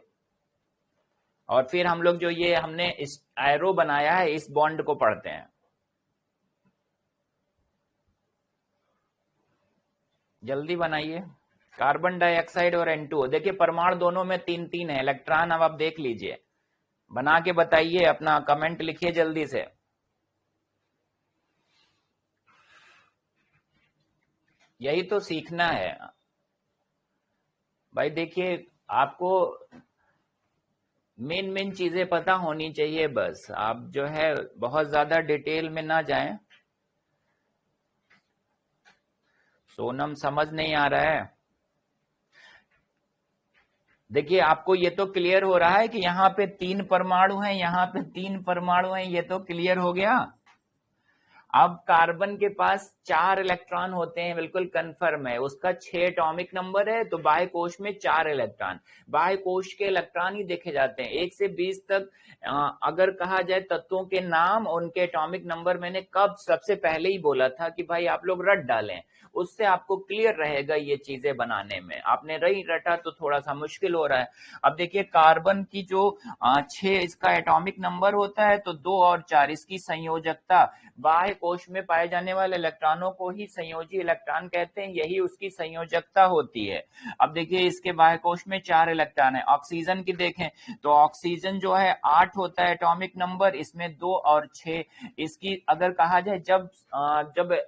और फिर हम लोग जो ये हमने इस एरो बनाया है इस बॉन्ड को पढ़ते हैं। जल्दी बनाइए, कार्बन डाइऑक्साइड और N2O। देखिए परमाणु दोनों में 3-3 है इलेक्ट्रॉन। अब आप देख लीजिए, बना के बताइए, अपना कमेंट लिखिए जल्दी से। यही तो सीखना है भाई। देखिए आपको मेन मेन चीजें पता होनी चाहिए, बस आप जो है बहुत ज्यादा डिटेल में ना जाएं। सोनम समझ नहीं आ रहा है। देखिए आपको ये तो क्लियर हो रहा है कि यहाँ पे 3 परमाणु हैं, यहाँ पे 3 परमाणु हैं, ये तो क्लियर हो गया। अब कार्बन के पास 4 इलेक्ट्रॉन होते हैं, बिल्कुल कंफर्म है। उसका 6 एटॉमिक नंबर है, तो बाह्य कोश में 4 इलेक्ट्रॉन। बाह्य कोश के इलेक्ट्रॉन ही देखे जाते हैं 1 से 20 तक। अगर कहा जाए तत्वों के नाम और उनके एटॉमिक नंबर, मैंने कब सबसे पहले ही बोला था कि भाई आप लोग रट डालें, उससे आपको क्लियर रहेगा ये चीजें बनाने में। आपने नहीं रटा तो थोड़ा सा मुश्किल हो रहा है। अब देखिए कार्बन की जो 6 इसका एटॉमिक नंबर होता है, तो 2 और 4 इसकी संयोजकता, बाह्य कोश में पाए जाने वाले इलेक्ट्रॉनों को ही संयोजी इलेक्ट्रॉन कहते हैं, यही उसकी संयोजकता होती है। अब देखिए इसके बाह्य कोश में 4 इलेक्ट्रॉन है। ऑक्सीजन की देखें तो ऑक्सीजन जो है 8 होता है एटॉमिक नंबर, इसमें 2 और 6 इसकी। अगर कहा जाए जब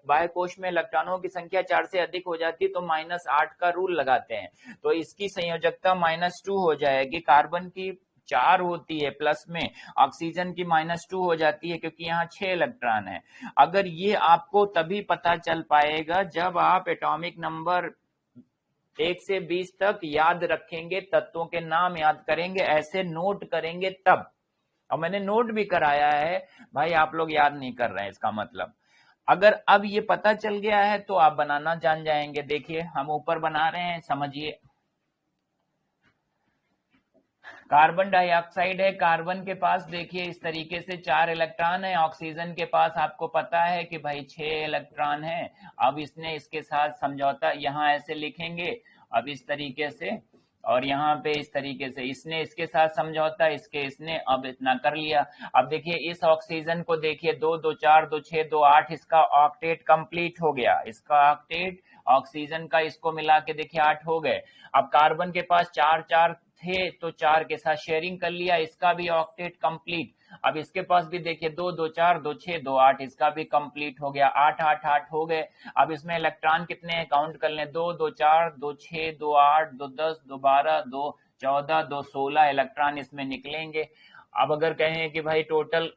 बाह्य कोश में इलेक्ट्रॉनों की संख्या 4 से अधिक हो जाती है तो -8 का रूल लगाते हैं, तो इसकी संयोजकता -2 हो जाएगी। कार्बन की 4 होती है प्लस में, ऑक्सीजन की -2 हो जाती है क्योंकि यहाँ 6 इलेक्ट्रॉन है। अगर ये आपको तभी पता चल पाएगा जब आप एटॉमिक नंबर 1 से 20 तक याद रखेंगे, तत्वों के नाम याद करेंगे, ऐसे नोट करेंगे तब। और मैंने नोट भी कराया है भाई, आप लोग याद नहीं कर रहे हैं इसका मतलब। अगर अब ये पता चल गया है तो आप बनाना जान जाएंगे। देखिए हम ऊपर बना रहे हैं, समझिए। कार्बन डाइऑक्साइड है, कार्बन के पास देखिए इस तरीके से 4 इलेक्ट्रॉन है। ऑक्सीजन के पास आपको पता है कि भाई 6 इलेक्ट्रॉन है। अब इसने इसके साथ समझौता, यहाँ ऐसे लिखेंगे अब इस तरीके से, और यहाँ पे इस तरीके से इसने इसके साथ समझौता, इसने अब इतना कर लिया। अब देखिए इस ऑक्सीजन को देखिए, 2 2 4 2 6 2 8, इसका ऑक्टेट कंप्लीट हो गया। इसका ऑक्टेट ऑक्सीजन का इसको मिला के देखिए 8 हो गए। अब कार्बन के पास 4 4 थे तो 4 के साथ शेयरिंग कर लिया, इसका भी ऑक्टेट कंप्लीट। अब इसके पास भी देखिए 2 2 4 2 6 2 8, इसका भी कंप्लीट हो गया, 8 8 8 हो गए। अब इसमें इलेक्ट्रॉन कितने हैं काउंट कर लें, 2 2 4 2 6 2 8 2 10 2 12 2 14 2 16 इलेक्ट्रॉन इसमें निकलेंगे। अब अगर कहें कि भाई टोटल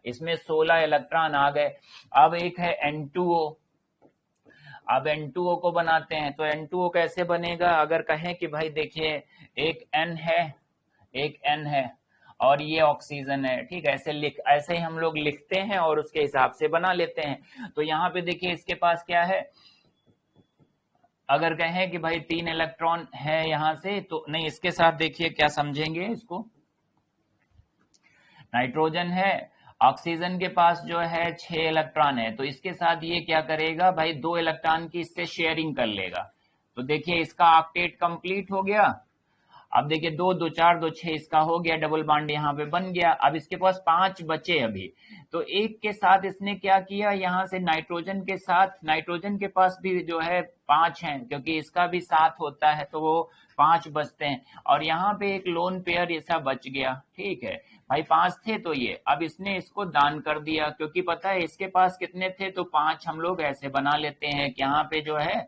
इसमें 16 इलेक्ट्रॉन आ गए। अब एक है N2O, अब N2O को बनाते हैं तो N2O कैसे बनेगा, अगर कहें कि भाई देखिए एक N है एक N है और ये ऑक्सीजन है, ठीक है, ऐसे ही हम लोग लिखते हैं और उसके हिसाब से बना लेते हैं। तो यहाँ पे देखिए इसके पास क्या है, अगर कहें कि भाई 3 इलेक्ट्रॉन है यहां से, तो नहीं, इसके साथ देखिए क्या समझेंगे इसको, नाइट्रोजन है, ऑक्सीजन के पास जो है 6 इलेक्ट्रॉन है, तो इसके साथ ये क्या करेगा भाई 2 इलेक्ट्रॉन की इससे शेयरिंग कर लेगा। तो देखिए इसका ऑक्टेट कंप्लीट हो गया। अब देखिए 2 2 4 2 6 इसका हो गया, डबल बॉन्ड यहाँ पे बन गया। अब इसके पास 5 बचे अभी, तो एक के साथ इसने क्या किया, यहाँ से नाइट्रोजन के साथ, नाइट्रोजन के पास भी जो है 5 हैं क्योंकि इसका भी 7 होता है तो वो 5 बचते हैं, और यहाँ पे एक लोन पेयर ऐसा बच गया, ठीक है भाई 5 थे तो ये, अब इसने इसको दान कर दिया क्योंकि पता है इसके पास कितने थे, तो 5 हम लोग ऐसे बना लेते हैं कि यहाँ पे जो है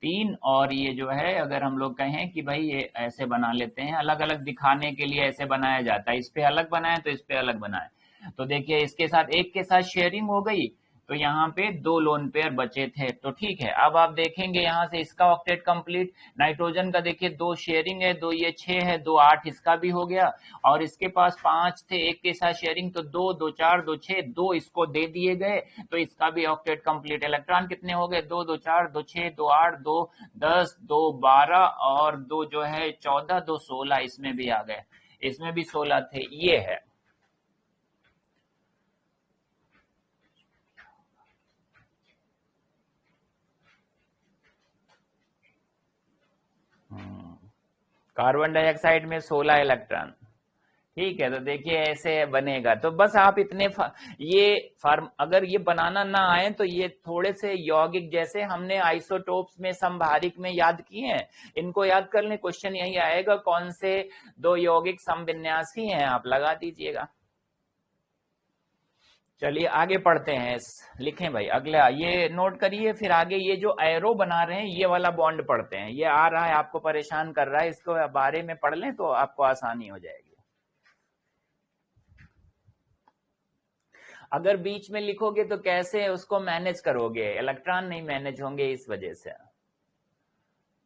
3 और ये जो है अगर हम लोग कहें कि भाई ये ऐसे बना लेते हैं, अलग अलग दिखाने के लिए ऐसे बनाया जाता है, इस पे अलग बनाए तो इस पे अलग बनाए। तो देखिए इसके साथ एक के साथ शेयरिंग हो गई, तो यहाँ पे 2 लोन पेयर बचे थे, तो ठीक है। अब आप देखेंगे यहाँ से इसका ऑक्टेट कंप्लीट, नाइट्रोजन का देखिए 2 शेयरिंग है, 2 ये 6 है, 2 8 इसका भी हो गया, और इसके पास 5 थे एक के साथ शेयरिंग, तो 2 2 4 2 6 2 इसको दे दिए गए, तो इसका भी ऑक्टेट कंप्लीट। इलेक्ट्रॉन कितने हो गए, 2 2 4 2 6 2 8 2 10 2 12 और 2 जो है 14 2 16 इसमें भी आ गए, इसमें भी 16 थे, ये है। कार्बन डाइऑक्साइड में 16 इलेक्ट्रॉन, ठीक है। तो देखिए ऐसे बनेगा, तो बस आप इतने ये फार्म अगर ये बनाना ना आए तो ये थोड़े से यौगिक जैसे हमने आइसोटोप्स में समभारिक में याद किए हैं, इनको याद कर लें, क्वेश्चन यही आएगा कौन से 2 यौगिक समविन्यासी हैं, आप लगा दीजिएगा। चलिए आगे पढ़ते हैं, लिखें भाई अगला, ये नोट करिए, फिर आगे ये जो एरो बना रहे हैं ये वाला बॉन्ड पढ़ते हैं, ये आ रहा है आपको परेशान कर रहा है, इसको बारे में पढ़ लें तो आपको आसानी हो जाएगी। अगर बीच में लिखोगे तो कैसे उसको मैनेज करोगे, इलेक्ट्रॉन नहीं मैनेज होंगे इस वजह से,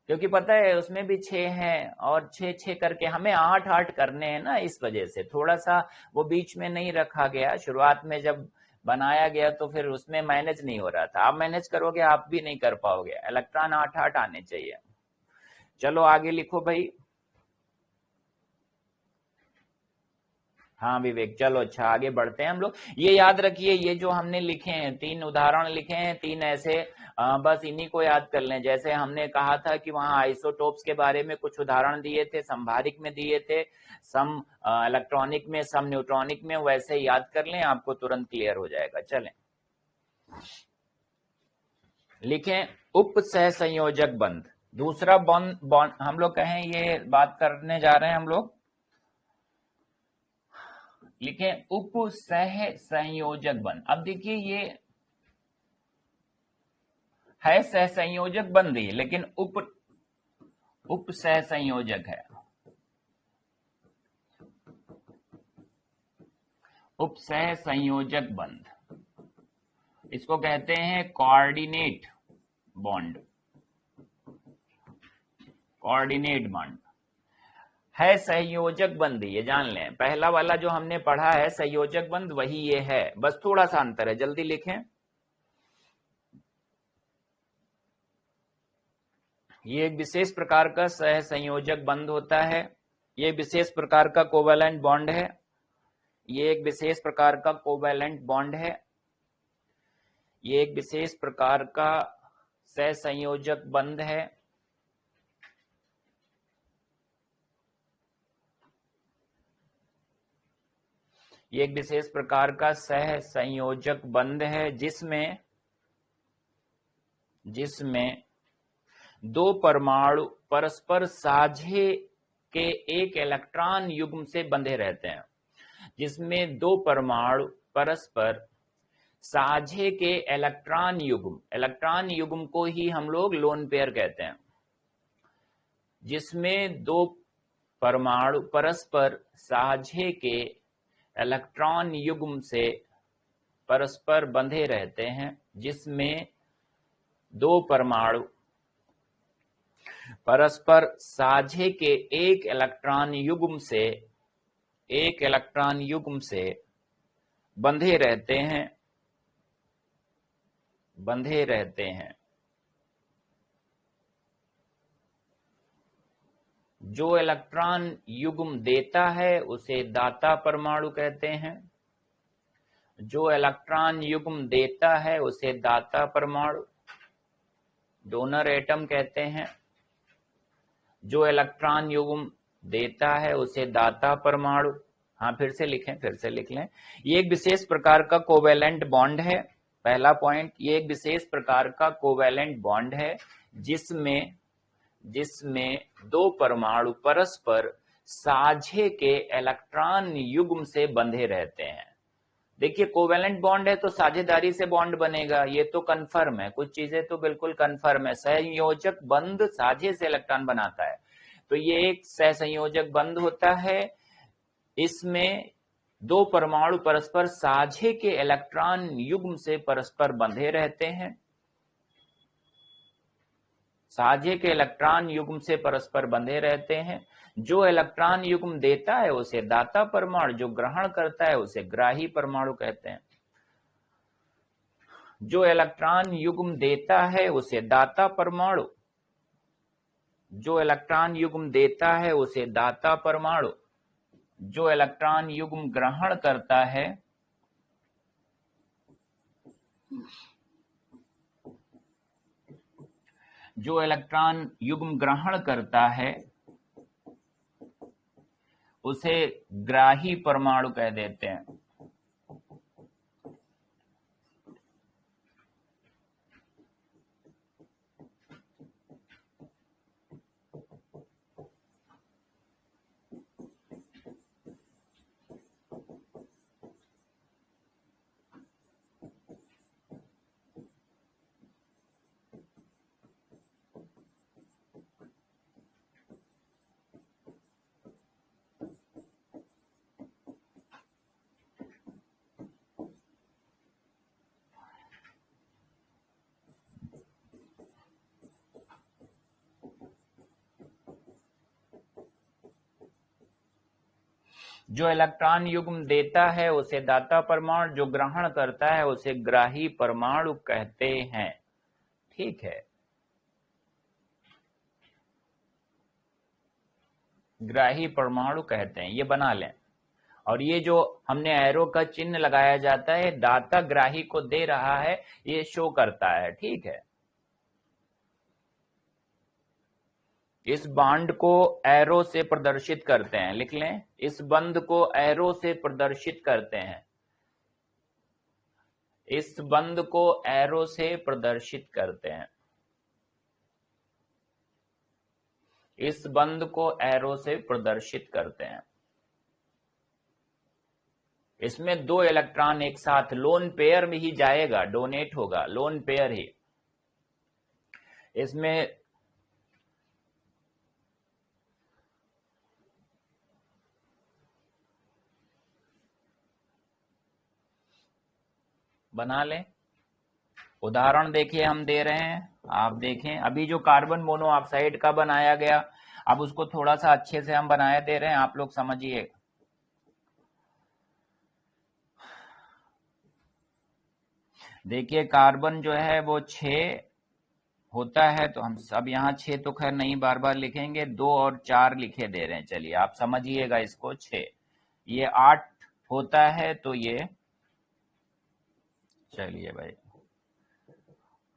क्योंकि पता है उसमें भी 6 हैं और 6 6 करके हमें 8 8 करने हैं ना, इस वजह से थोड़ा सा वो बीच में नहीं रखा गया, शुरुआत में जब बनाया गया तो फिर उसमें मैनेज नहीं हो रहा था, आप मैनेज करोगे आप भी नहीं कर पाओगे, इलेक्ट्रॉन 8 8 आने चाहिए। चलो आगे लिखो भाई। हाँ विवेक, चलो अच्छा आगे बढ़ते हैं हम लोग। ये याद रखिए, ये जो हमने लिखे हैं 3 उदाहरण लिखे हैं, 3 ऐसे, बस इन्हीं को याद कर लें। जैसे हमने कहा था कि वहां आइसोटोप्स के बारे में कुछ उदाहरण दिए थे, संभारिक में दिए थे, सम इलेक्ट्रॉनिक में, सम न्यूट्रॉनिक में, वैसे याद कर लें, आपको तुरंत क्लियर हो जाएगा। चलें लिखें, उप सहसंयोजक बंध। दूसरा बॉन्ड हम लोग कहें, ये बात करने जा रहे हैं हम लोग, लिखें उप सह संयोजक बंध। अब देखिए ये है सह संयोजक बंध ही, लेकिन उप सह संयोजक है, उप सह संयोजक बंध, इसको कहते हैं कोऑर्डिनेट बॉन्ड, कोऑर्डिनेट बॉन्ड है संयोजक बंध, ये जान लें। पहला वाला जो हमने पढ़ा है संयोजक बंध वही ये है, बस थोड़ा सा अंतर है, जल्दी लिखें। ये एक विशेष प्रकार का सह संयोजक बंध होता है, ये विशेष प्रकार का कोवैलेंट बॉन्ड है, ये एक विशेष प्रकार का कोवैलेंट बॉन्ड है, ये एक विशेष प्रकार का सह संयोजक बंध है, ये एक विशेष प्रकार का सह संयोजक बंध है जिसमें 2 परमाणु परस्पर साझे के एक इलेक्ट्रॉन युग्म से बंधे रहते हैं, जिसमें दो परमाणु परस्पर साझे के इलेक्ट्रॉन युग्म को ही हम लोग लोन पेयर कहते हैं, जिसमें दो परमाणु परस्पर साझे के इलेक्ट्रॉन युग्म से परस्पर बंधे रहते हैं, जिसमें दो परमाणु परस्पर साझे के एक इलेक्ट्रॉन युग्म से बंधे रहते हैं। जो इलेक्ट्रॉन युग्म देता है उसे दाता परमाणु कहते हैं। जो इलेक्ट्रॉन युग्म देता है उसे दाता परमाणु, डोनर एटम कहते हैं। जो इलेक्ट्रॉन युग्म देता है उसे दाता परमाणु। हाँ, फिर से लिख लें। ये एक विशेष प्रकार का कोवेलेंट बॉन्ड है। पहला पॉइंट, ये एक विशेष प्रकार का कोवेलेंट बॉन्ड है जिसमें दो परमाणु परस्पर साझे के इलेक्ट्रॉन युग्म से बंधे रहते हैं। देखिए, कोवेलेंट बॉन्ड है तो साझेदारी से बॉन्ड बनेगा, ये तो कंफर्म है। कुछ चीजें तो बिल्कुल कंफर्म है। सहसंयोजक बंध साझे से इलेक्ट्रॉन बनाता है, तो ये एक सहसंयोजक बंध होता है। इसमें दो परमाणु परस्पर साझे के इलेक्ट्रॉन युग्म से परस्पर बंधे रहते हैं। साझे के इलेक्ट्रॉन युग्म से परस्पर बंधे रहते हैं। जो इलेक्ट्रॉन युग्म देता है उसे दाता परमाणु, जो ग्रहण करता है उसे ग्राही परमाणु कहते हैं। जो इलेक्ट्रॉन युग्म देता है उसे दाता परमाणु, जो इलेक्ट्रॉन युग्म देता है उसे दाता परमाणु, जो इलेक्ट्रॉन युग्म ग्रहण करता है उसे ग्राही परमाणु कह देते हैं। जो इलेक्ट्रॉन युग्म देता है उसे दाता परमाणु, जो ग्रहण करता है उसे ग्राही परमाणु कहते हैं। ठीक है, ग्राही परमाणु कहते हैं, ये बना लें। और ये जो हमने एरो का चिन्ह लगाया जाता है, दाता ग्राही को दे रहा है, ये शो करता है। ठीक है, इस बॉन्ड को एरो से प्रदर्शित करते हैं। लिख लें, इस बंध को एरो से प्रदर्शित करते हैं। इस बंध को एरो से प्रदर्शित करते हैं। इस बंध को एरो से प्रदर्शित करते हैं। इसमें दो इलेक्ट्रॉन एक साथ लोन पेयर में ही जाएगा, डोनेट होगा, लोन पेयर ही। इसमें बना लें। उदाहरण देखिए हम दे रहे हैं, आप देखें। अभी जो कार्बन मोनोऑक्साइड का बनाया गया, अब उसको थोड़ा सा अच्छे से हम बनाए दे रहे हैं, आप लोग समझिए। देखिए, कार्बन जो है वो 6 होता है, तो हम सब यहाँ 6 तो खैर नहीं बार बार लिखेंगे, 2 और 4 लिखे दे रहे हैं। चलिए आप समझिएगा इसको। 6, ये 8 होता है, तो ये, चलिए भाई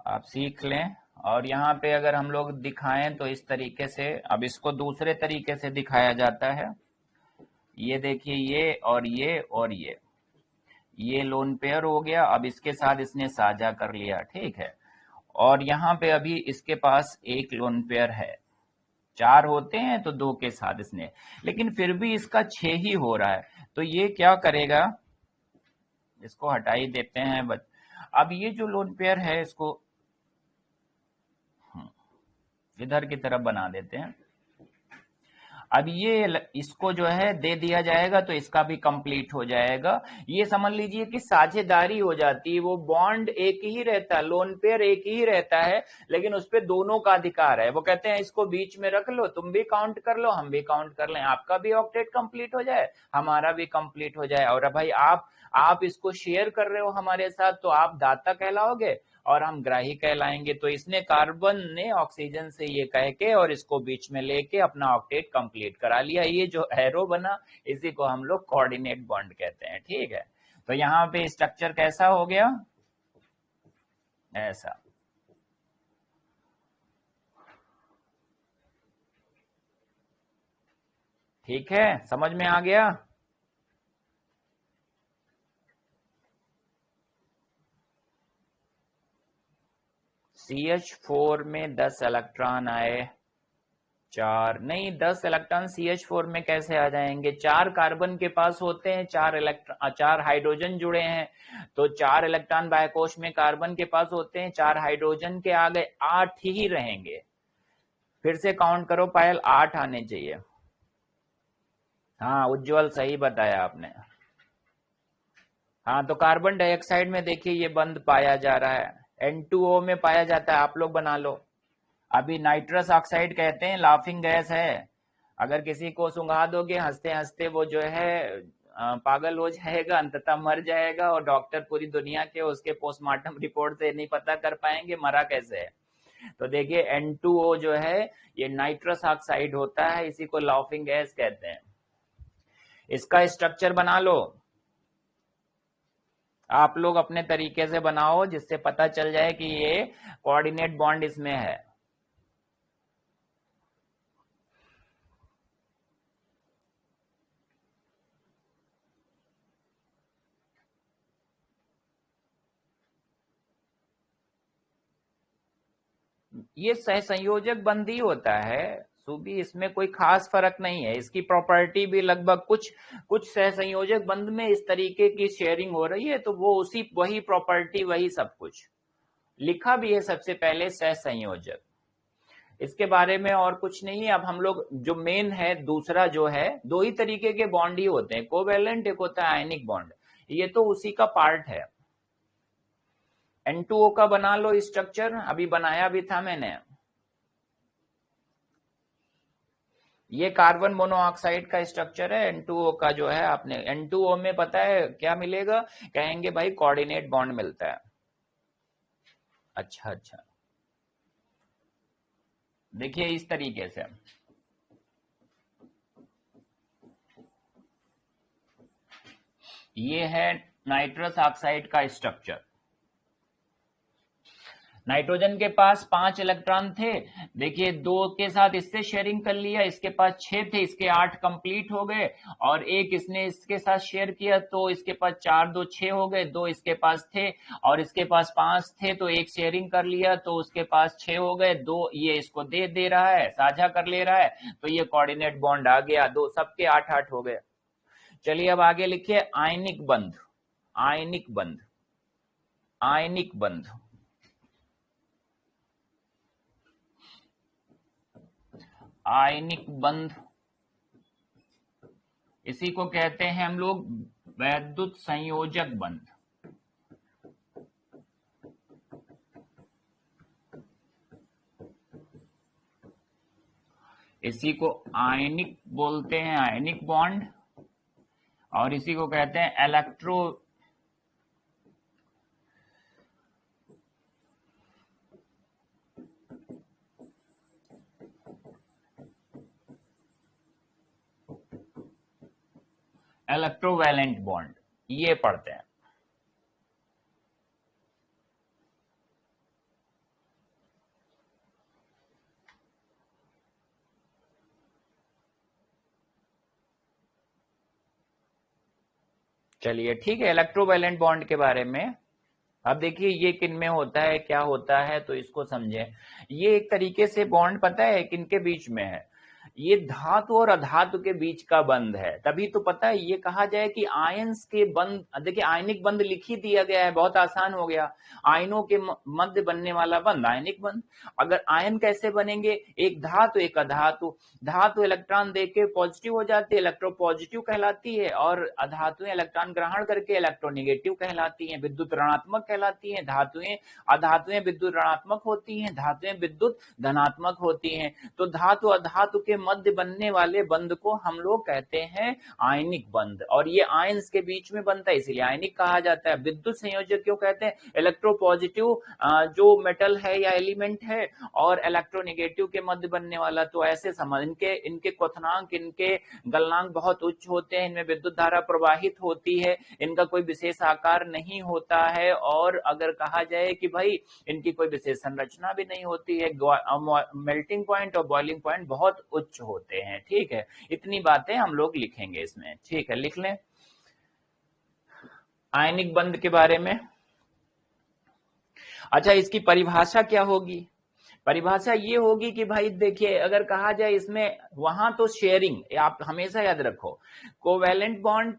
आप सीख लें। और यहाँ पे अगर हम लोग दिखाएं तो इस तरीके से, अब इसको दूसरे तरीके से दिखाया जाता है। ये देखिए, ये और ये और ये लोन पेयर हो गया। अब इसके साथ इसने साझा कर लिया। ठीक है, और यहाँ पे अभी इसके पास एक लोन पेयर है। 4 होते हैं तो 2 के साथ इसने, लेकिन फिर भी इसका 6 ही हो रहा है, तो ये क्या करेगा, इसको हटा ही देते हैं। बट अब ये जो लोन पेयर है इसको इधर की तरफ बना देते हैं। अब ये इसको जो है दे दिया जाएगा तो इसका भी कंप्लीट हो जाएगा। ये समझ लीजिए कि साझेदारी हो जाती है, वो बॉन्ड एक ही रहता है, लोन पेयर एक ही रहता है, लेकिन उस पे दोनों का अधिकार है। वो कहते हैं इसको बीच में रख लो, तुम भी काउंट कर लो, हम भी काउंट कर लें, आपका भी ऑक्टेट कंप्लीट हो जाए, हमारा भी कंप्लीट हो जाए। और भाई आप इसको शेयर कर रहे हो हमारे साथ, तो आप दाता कहलाओगे और हम ग्राही कहलाएंगे। तो इसने कार्बन ने ऑक्सीजन से ये कह के और इसको बीच में लेके अपना ऑक्टेट कंप्लीट करा लिया। ये जो एरो बना इसी को हम लोग कोऑर्डिनेट बॉन्ड कहते हैं, ठीक है। तो यहाँ पे स्ट्रक्चर कैसा हो गया, ऐसा। ठीक है, समझ में आ गया। CH4 में 10 इलेक्ट्रॉन आए, 4 नहीं, 10 इलेक्ट्रॉन CH4 में कैसे आ जाएंगे, 4 कार्बन के पास होते हैं, 4 हाइड्रोजन जुड़े हैं, तो 4 इलेक्ट्रॉन बाह्यकोश में कार्बन के पास होते हैं, 4 हाइड्रोजन के आ गए, 8 ही रहेंगे। फिर से काउंट करो पायल, 8 आने चाहिए। हाँ उज्जवल, सही बताया आपने। हाँ तो कार्बन डाइऑक्साइड में देखिए ये बंद पाया जा रहा है, N2O में पाया जाता है, आप लोग बना लो। अभी नाइट्रस ऑक्साइड कहते हैं, लाफिंग गैस है, अगर किसी को सुंघा दोगे हंसते हंसते वो जो है पागल हो जाएगा, अंततः मर जाएगा, और डॉक्टर पूरी दुनिया के उसके पोस्टमार्टम रिपोर्ट से नहीं पता कर पाएंगे मरा कैसे है। तो देखिए N2O जो है ये नाइट्रस ऑक्साइड होता है, इसी को लाफिंग गैस कहते हैं। इसका स्ट्रक्चर बना लो, आप लोग अपने तरीके से बनाओ जिससे पता चल जाए कि ये कोऑर्डिनेट बॉन्ड इसमें है। ये सहसंयोजक बंद ही होता है सुबी, इसमें कोई खास फर्क नहीं है। इसकी प्रॉपर्टी भी लगभग कुछ सहसंयोजक बंद में इस तरीके की शेयरिंग हो रही है, तो वो वही प्रॉपर्टी वही सब कुछ लिखा भी है सबसे पहले, सहसंयोजक। इसके बारे में और कुछ नहीं है। अब हम लोग जो मेन है दूसरा जो है, 2 ही तरीके के बॉन्ड ही होते हैं, कोवेलेंट, एक होता है आयनिक बॉन्ड, ये तो उसी का पार्ट है। N2O का बना लो स्ट्रक्चर, अभी बनाया भी था मैंने। ये कार्बन मोनोऑक्साइड का स्ट्रक्चर है, N2O का जो है, आपने N2O में पता है क्या मिलेगा, कहेंगे भाई कोऑर्डिनेट बॉन्ड मिलता है। अच्छा अच्छा, देखिए इस तरीके से ये है नाइट्रस ऑक्साइड का स्ट्रक्चर। नाइट्रोजन के पास 5 इलेक्ट्रॉन थे, देखिए 2 के साथ इससे शेयरिंग कर लिया, इसके पास 6 थे, इसके 8 कंप्लीट हो गए, और एक इसने इसके साथ शेयर किया तो इसके पास 4 2 6 हो गए, 2 इसके पास थे और इसके पास 5 थे, तो एक शेयरिंग कर लिया तो उसके पास 6 हो गए, 2 ये इसको दे रहा है, साझा कर ले रहा है, तो ये कोऑर्डिनेट बॉन्ड आ गया, 2 सबके 8 8 हो गए। चलिए अब आगे लिखिए आयनिक बंध, आयनिक बंध, आयनिक बंध, आयनिक बंध, इसी को कहते हैं हम लोग वैद्युत संयोजक बंध। इसी को आयनिक बोलते हैं, आयनिक बॉन्ड, और इसी को कहते हैं इलेक्ट्रोवैलेंट बॉन्ड, ये पढ़ते हैं। चलिए ठीक है, इलेक्ट्रोवैलेंट बॉन्ड के बारे में अब देखिए ये किन में होता है, क्या होता है, तो इसको समझें। ये एक तरीके से बॉन्ड पता है किन के बीच में है, ये धातु और अधातु के बीच का बंध है। तभी तो पता है ये कहा जाए कि आयंस के बंध, देखिए आयनिक बंध लिख ही दिया गया है, बहुत आसान हो गया। आयनों के मध्य बनने वाला बंध आयनिक बंध। अगर आयन कैसे बनेंगे, एक धातु एक अधातु, धातु इलेक्ट्रॉन देके पॉजिटिव हो जाती है, इलेक्ट्रोपॉजिटिव कहलाती है, और अधातुएं इलेक्ट्रॉन ग्रहण करके इलेक्ट्रोनेगेटिव कहलाती हैं, विद्युत ऋणात्मक कहलाती हैं। धातुएं अधातुएं विद्युत ऋणात्मक होती हैं, धातुएं विद्युत धनात्मक होती हैं। तो धातु अधातु के मध्य बनने वाले बंध को हम लोग कहते हैं आयनिक बंध, और ये आयंस के बीच में बनता है इसलिए आयनिक कहा जाता है। विद्युत संयोजक क्यों कहते हैं, इलेक्ट्रोपॉजिटिव जो मेटल है या एलिमेंट है और इलेक्ट्रोनेगेटिव के मध्य बनने वाला। तो ऐसे समझ, इनके इनके क्वथनांक, इनके गलनांक बहुत उच्च होते हैं, इनमें विद्युत धारा प्रवाहित होती है, इनका कोई विशेष आकार नहीं होता है, और अगर कहा जाए कि भाई इनकी कोई विशेष संरचना भी नहीं होती है, मेल्टिंग पॉइंट और बॉइलिंग पॉइंट बहुत उच्च होते हैं। ठीक है, इतनी बातें हम लोग लिखेंगे इसमें। ठीक है, लिख लें आयनिक बंध के बारे में। अच्छा, इसकी परिभाषा क्या होगी, परिभाषा ये होगी कि भाई देखिए, अगर कहा जाए इसमें, वहां तो शेयरिंग, आप हमेशा याद रखो, कोवैलेंट बॉन्ड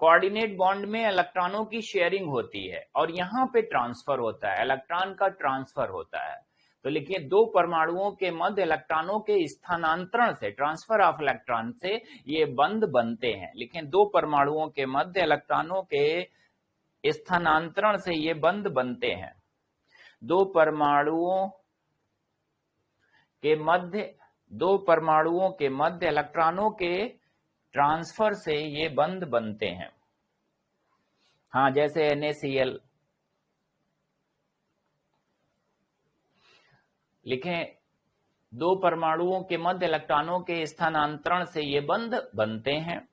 कोऑर्डिनेट बॉन्ड में इलेक्ट्रॉनों की शेयरिंग होती है, और यहां पे ट्रांसफर होता है, इलेक्ट्रॉन का ट्रांसफर होता है। तो लिखिए, दो परमाणुओं के मध्य इलेक्ट्रॉनों के स्थानांतरण से, ट्रांसफर ऑफ इलेक्ट्रॉन से ये बंध बनते हैं। लिखें, दो परमाणुओं के मध्य इलेक्ट्रॉनों के स्थानांतरण से ये बंध बनते हैं। दो परमाणुओं के मध्य इलेक्ट्रॉनों के ट्रांसफर से ये बंध बनते हैं। हाँ, जैसे NaCl। लिखें, दो परमाणुओं के मध्य इलेक्ट्रॉनों के स्थानांतरण से ये बंध बनते हैं।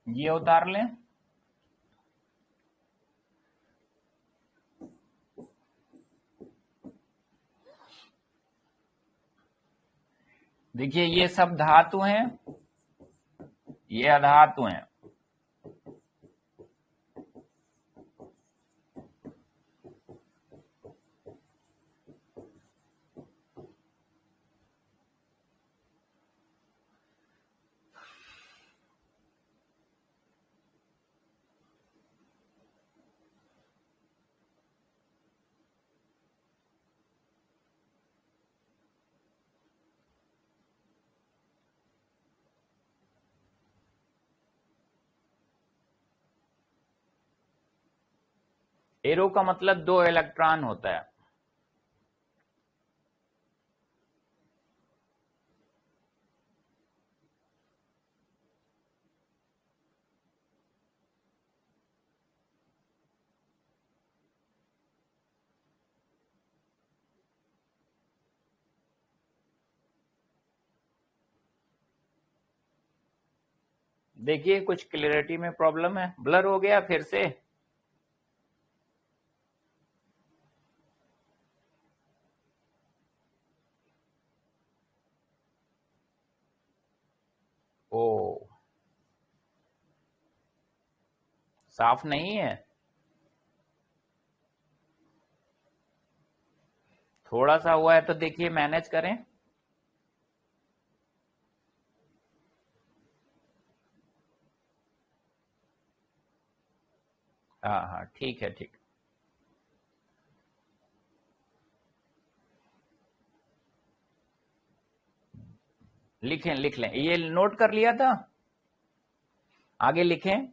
ये उतार लें। देखिए, ये सब धातु हैं, ये अधातु हैं। एरो का मतलब दो इलेक्ट्रॉन होता है। देखिए, कुछ क्लियरिटी में प्रॉब्लम है, ब्लर हो गया फिर से। ओ, साफ नहीं है, थोड़ा सा हुआ है, तो देखिए मैनेज करें। हाँ हाँ, ठीक है, ठीक। लिखें, लिख लें, ये नोट कर लिया था। आगे लिखें।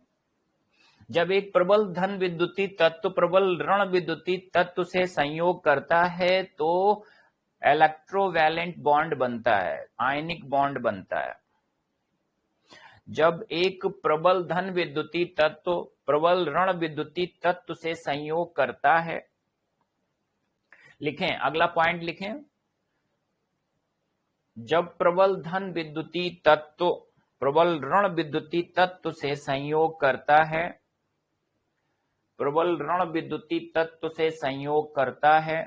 जब एक प्रबल धन विद्युतीय तत्व प्रबल ऋण विद्युतीय तत्व से संयोग करता है तो इलेक्ट्रोवैलेंट बॉन्ड बनता है, आयनिक बॉन्ड बनता है। जब एक प्रबल धन विद्युतीय तत्व प्रबल ऋण विद्युतीय तत्व से संयोग करता है, लिखें, अगला पॉइंट लिखें। जब प्रबल धन विद्युतीय तत्व प्रबल ऋण विद्युतीय तत्व से संयोग करता है, प्रबल ऋण विद्युतीय तत्व से संयोग करता है,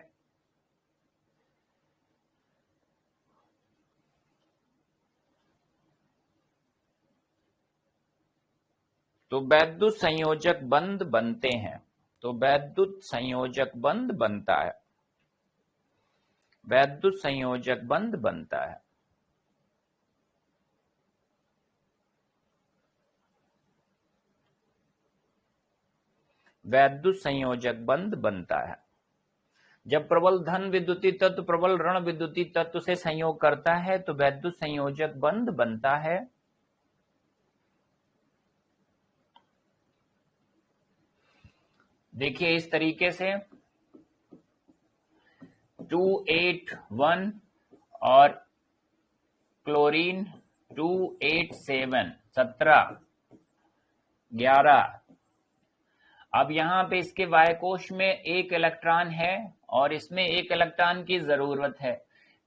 तो वैद्युत संयोजक बंध बनते हैं। तो वैद्युत संयोजक बंध बनता है, वैद्युत संयोजक बंध बनता है। वैद्युत संयोजक बंध बनता है। जब प्रबल धन विद्युतीय तत्व प्रबल ऋण विद्युतीय तत्व से संयोग करता है तो वैद्युत संयोजक बंध बनता है। देखिए इस तरीके से 281 और क्लोरीन 287 17 11। अब यहां पे इसके वाय कोश में एक इलेक्ट्रॉन है और इसमें एक इलेक्ट्रॉन की जरूरत है।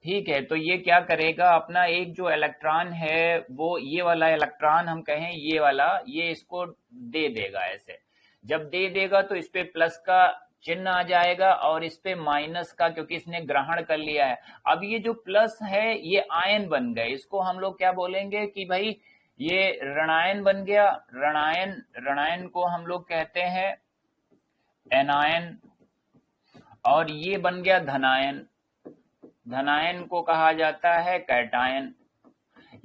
ठीक है, तो ये क्या करेगा, अपना एक जो इलेक्ट्रॉन है वो ये वाला इलेक्ट्रॉन हम कहें ये वाला, ये इसको दे देगा। ऐसे जब दे देगा तो इस पे प्लस का चिन्ह आ जाएगा और इस पे माइनस का, क्योंकि इसने ग्रहण कर लिया है। अब ये जो प्लस है ये आयन बन गए, इसको हम लोग क्या बोलेंगे कि भाई ये ऋणायन बन गया। ऋणायन, ऋणायन को हम लोग कहते हैं एनायन, और ये बन गया धनायन। धनायन को कहा जाता है कैटायन।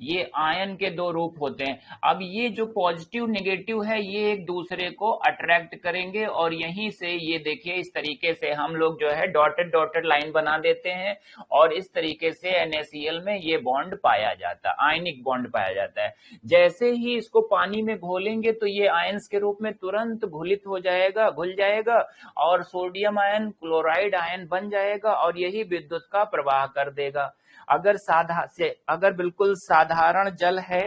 ये आयन के दो रूप होते हैं। अब ये जो पॉजिटिव नेगेटिव है ये एक दूसरे को अट्रैक्ट करेंगे और यहीं से ये देखिए इस तरीके से हम लोग जो है डॉटेड डॉटेड लाइन बना देते हैं और इस तरीके से NaCl में ये बॉन्ड पाया जाता है, आयनिक बॉन्ड पाया जाता है। जैसे ही इसको पानी में घोलेंगे तो ये आयंस के रूप में तुरंत घुलित हो जाएगा, घुल जाएगा और सोडियम आयन क्लोराइड आयन बन जाएगा और यही विद्युत का प्रवाह कर देगा। अगर बिल्कुल साधारण जल है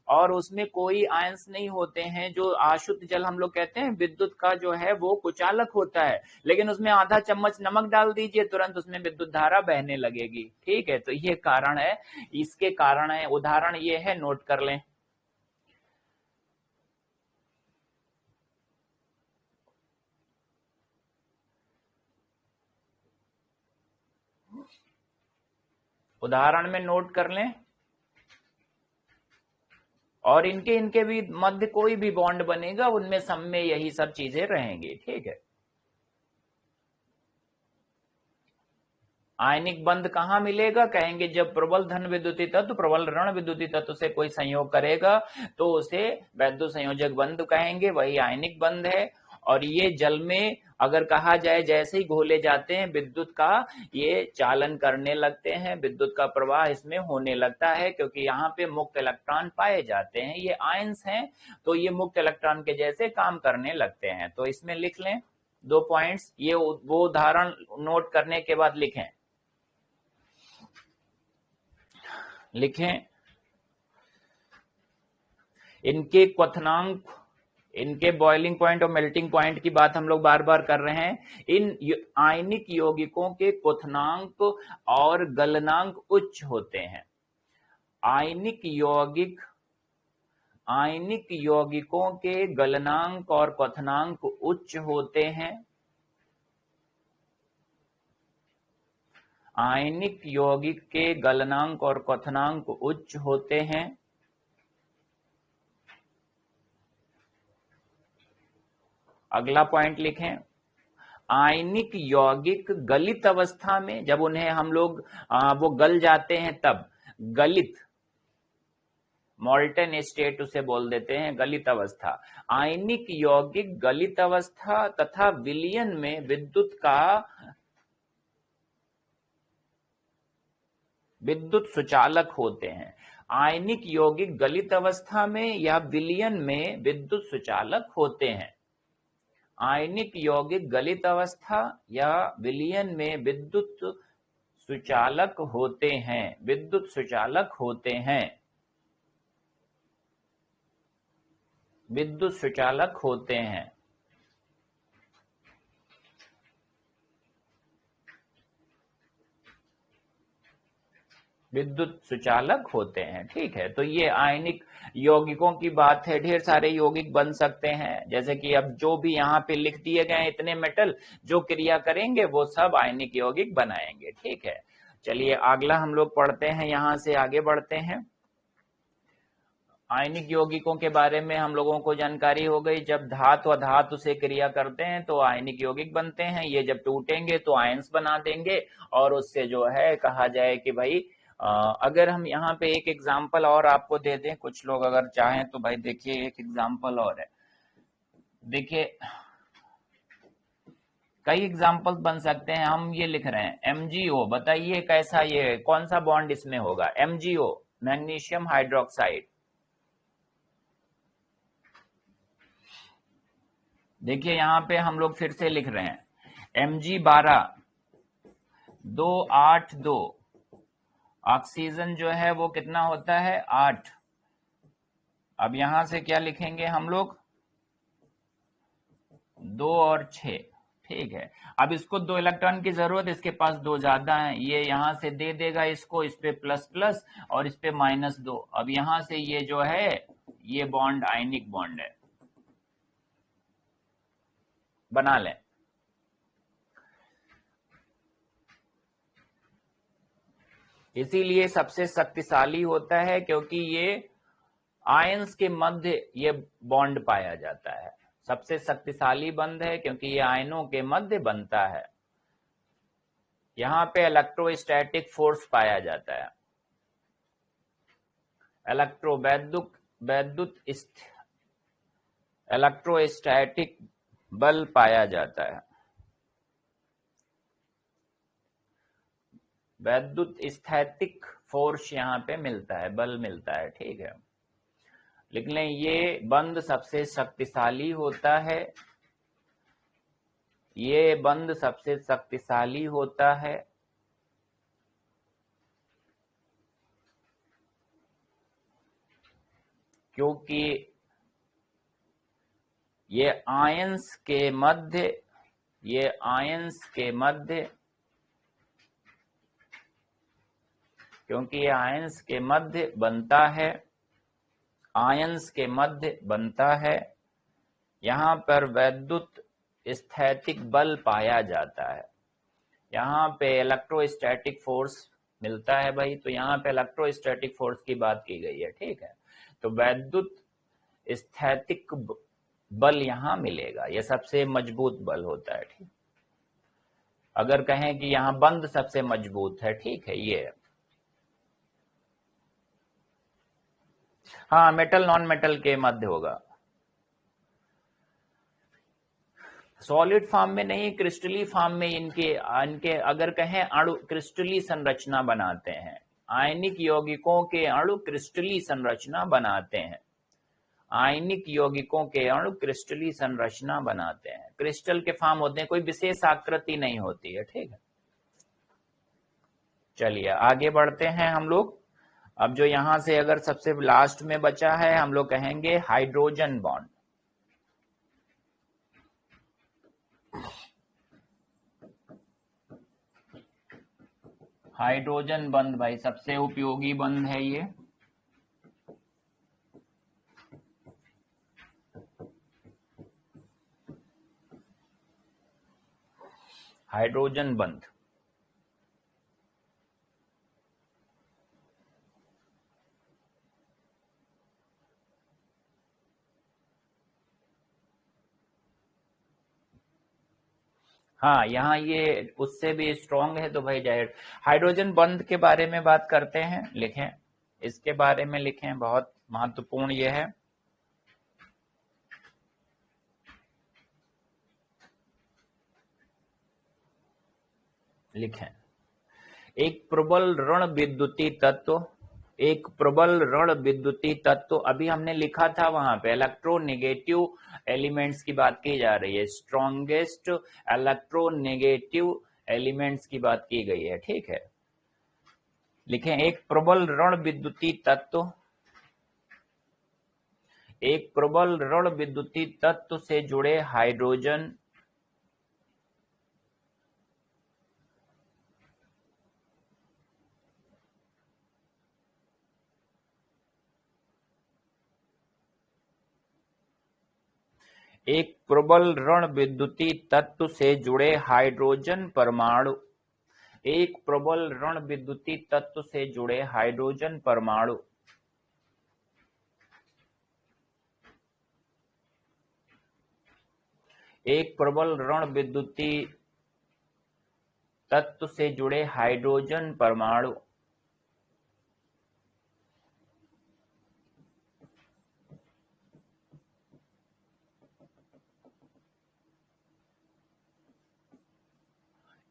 और उसमें कोई आयंस नहीं होते हैं, जो अशुद्ध जल हम लोग कहते हैं, विद्युत का जो है वो कुचालक होता है, लेकिन उसमें आधा चम्मच नमक डाल दीजिए तुरंत उसमें विद्युत धारा बहने लगेगी। ठीक है, तो ये कारण है, इसके कारण है। उदाहरण ये है, नोट कर लें। उदाहरण में नोट कर लें और इनके इनके भी मध्य कोई भी बॉन्ड बनेगा उनमें सब में यही सब चीजें रहेंगी। ठीक है, आयनिक बंध कहां मिलेगा, कहेंगे जब प्रबल धन विद्युतीय तत्व प्रबल ऋण विद्युतीय तत्व से कोई संयोग करेगा तो उसे वैद्युत संयोजक बंध कहेंगे, वही आयनिक बंध है। और ये जल में अगर कहा जाए जैसे ही घोले जाते हैं विद्युत का ये चालन करने लगते हैं, विद्युत का प्रवाह इसमें होने लगता है, क्योंकि यहाँ पे मुक्त इलेक्ट्रॉन पाए जाते हैं, ये आयंस हैं तो ये मुक्त इलेक्ट्रॉन के जैसे काम करने लगते हैं। तो इसमें लिख लें 2 पॉइंट्स, ये वो उदाहरण नोट करने के बाद लिखें इनके क्वथनांक, इनके बॉइलिंग पॉइंट और मेल्टिंग पॉइंट की बात हम लोग बार बार कर रहे हैं। इन आयनिक यौगिकों के क्वथनांक और गलनांक उच्च होते हैं। आयनिक यौगिकों के गलनांक और क्वथनांक उच्च होते हैं। आयनिक यौगिक के गलनांक और क्वथनांक उच्च होते हैं। अगला पॉइंट लिखें, आयनिक यौगिक गलित अवस्था में, जब उन्हें हम लोग वो गल जाते हैं तब, गलित मॉल्टन स्टेट उसे बोल देते हैं, गलित अवस्था। आयनिक यौगिक गलित अवस्था तथा विलयन में विद्युत सुचालक होते हैं। आयनिक यौगिक गलित अवस्था में या विलयन में विद्युत सुचालक होते हैं। आयनिक यौगिक गलित अवस्था या विलयन में विद्युत सुचालक होते हैं, विद्युत सुचालक होते हैं, विद्युत सुचालक होते हैं। विद्युत सुचालक होते हैं, ठीक है। तो ये आयनिक यौगिकों की बात है। ढेर सारे यौगिक बन सकते हैं, जैसे कि अब जो भी यहाँ पे लिख दिए गए इतने मेटल जो क्रिया करेंगे वो सब आयनिक यौगिक बनाएंगे, ठीक है। चलिए अगला हम लोग पढ़ते हैं, यहां से आगे बढ़ते हैं। आयनिक यौगिकों के बारे में हम लोगों को जानकारी हो गई। जब धातु अधातु से क्रिया करते हैं तो आयनिक यौगिक बनते हैं। ये जब टूटेंगे तो आयंस बना देंगे और उससे जो है कहा जाए कि भाई अगर हम यहाँ पे एक एग्जाम्पल और आपको दे दें, कुछ लोग अगर चाहें तो भाई देखिए एक एग्जाम्पल और है। देखिए कई एग्जाम्पल्स बन सकते हैं। हम ये लिख रहे हैं MgO, बताइए कैसा, ये कौन सा बॉन्ड इसमें होगा? MgO, magnesium hydroxide. देखिए यहां पे हम लोग फिर से लिख रहे हैं Mg12 282, ऑक्सीजन जो है वो कितना होता है 8। अब यहां से क्या लिखेंगे हम लोग 2 और 6, ठीक है। अब इसको 2 इलेक्ट्रॉन की जरूरत, इसके पास 2 ज्यादा है, ये यहां से दे देगा इसको, इस पे प्लस प्लस और इस पे -2। अब यहां से ये जो है ये बॉन्ड आयनिक बॉन्ड है, बना लें। इसीलिए सबसे शक्तिशाली होता है क्योंकि ये आयंस के मध्य ये बॉन्ड पाया जाता है। सबसे शक्तिशाली बंध है क्योंकि ये आयनों के मध्य बनता है। यहां पे इलेक्ट्रोस्टैटिक फोर्स पाया जाता है, इलेक्ट्रोस्टैटिक बल पाया जाता है, वैद्युत स्थैतिक फोर्स यहाँ पे मिलता है, बल मिलता है, ठीक है। लिख लें ये बंध सबसे शक्तिशाली होता है, ये बंध सबसे शक्तिशाली होता है क्योंकि ये आयंस के मध्य क्योंकि ये आयंस के मध्य बनता है, आयंस के मध्य बनता है। यहाँ पर वैद्युत स्थैतिक बल पाया जाता है, यहाँ पे इलेक्ट्रोस्टैटिक फोर्स मिलता है भाई। तो यहाँ पे इलेक्ट्रोस्टैटिक फोर्स की बात की गई है, ठीक है। तो वैद्युत स्थैतिक बल यहाँ मिलेगा, यह सबसे मजबूत बल होता है, ठीक। अगर कहें कि यहाँ बंध सबसे मजबूत है, ठीक है, ये हाँ मेटल नॉन मेटल के मध्य होगा। सॉलिड फॉर्म में नहीं, क्रिस्टली फॉर्म में इनके अगर कहें अणु क्रिस्टली संरचना बनाते हैं। आयनिक यौगिकों के अणु क्रिस्टली संरचना बनाते हैं, आयनिक यौगिकों के अणु क्रिस्टली संरचना बनाते हैं, क्रिस्टल के फॉर्म होते हैं, कोई विशेष आकृति नहीं होती है, ठीक है। चलिए आगे बढ़ते हैं हम लोग। अब जो यहां से अगर सबसे लास्ट में बचा है हम लोग कहेंगे हाइड्रोजन बॉन्ड। हाइड्रोजन बंध भाई सबसे उपयोगी बंध है ये। हाइड्रोजन बंध हाँ यहाँ ये उससे भी स्ट्रांग है, तो भाई जाहिर हाइड्रोजन बंध के बारे में बात करते हैं। लिखें इसके बारे में लिखें, बहुत महत्वपूर्ण यह है। लिखें, एक प्रबल ऋण विद्युतीय तत्व, एक प्रबल ऋण विद्युतीय तत्व, अभी हमने लिखा था वहां पे इलेक्ट्रोनेगेटिव एलिमेंट्स की बात की जा रही है, स्ट्रॉन्गेस्ट इलेक्ट्रोनेगेटिव एलिमेंट्स की बात की गई है, ठीक है। लिखें, एक प्रबल ऋण विद्युतीय तत्व, एक प्रबल ऋण विद्युतीय तत्व से जुड़े हाइड्रोजन एक प्रबल ऋण विद्युतीय तत्व से जुड़े हाइड्रोजन परमाणु, एक प्रबल ऋण विद्युतीय तत्व से जुड़े हाइड्रोजन परमाणु एक प्रबल ऋण विद्युतीय तत्व से जुड़े हाइड्रोजन परमाणु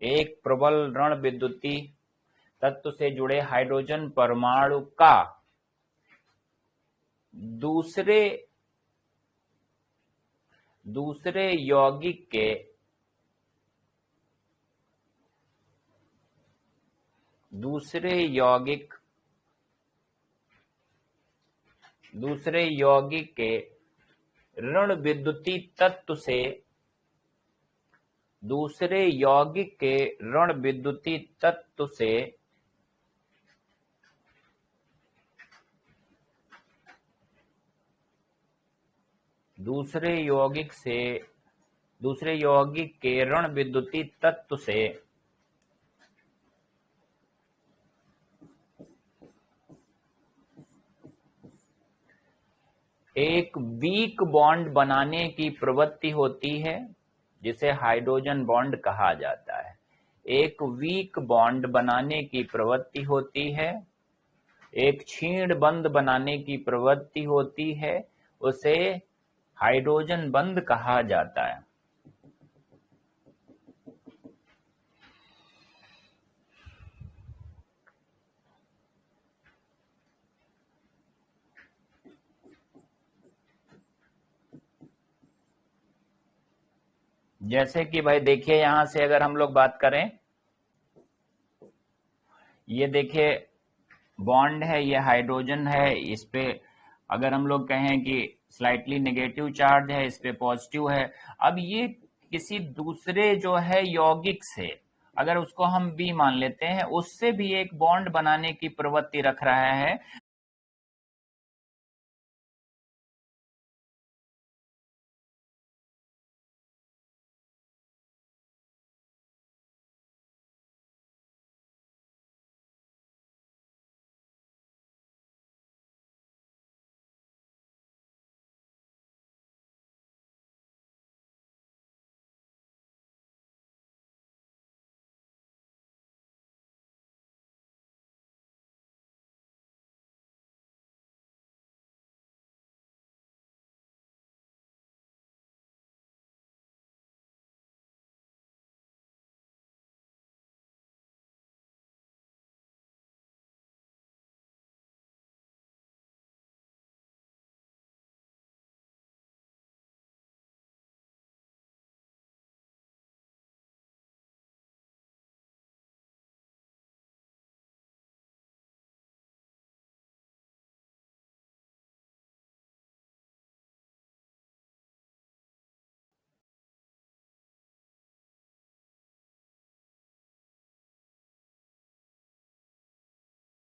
एक प्रबल ऋण विद्युतीय तत्व से जुड़े हाइड्रोजन परमाणु का दूसरे यौगिक के ऋण विद्युतीय तत्व से दूसरे यौगिक के ऋण विद्युतीय तत्व से दूसरे यौगिक के ऋण विद्युतीय तत्व से एक वीक बॉन्ड बनाने की प्रवृत्ति होती है, जिसे हाइड्रोजन बॉन्ड कहा जाता है। एक वीक बॉन्ड बनाने की प्रवृत्ति होती है, एक क्षीण बंध बनाने की प्रवृत्ति होती है, उसे हाइड्रोजन बंध कहा जाता है। जैसे कि भाई देखिए, यहां से अगर हम लोग बात करें, ये देखिए बॉन्ड है, ये हाइड्रोजन है, इस पे अगर हम लोग कहें कि स्लाइटली नेगेटिव चार्ज है, इस पे पॉजिटिव है। अब ये किसी दूसरे जो है यौगिक से, अगर उसको हम बी मान लेते हैं, उससे भी एक बॉन्ड बनाने की प्रवृत्ति रख रहा है,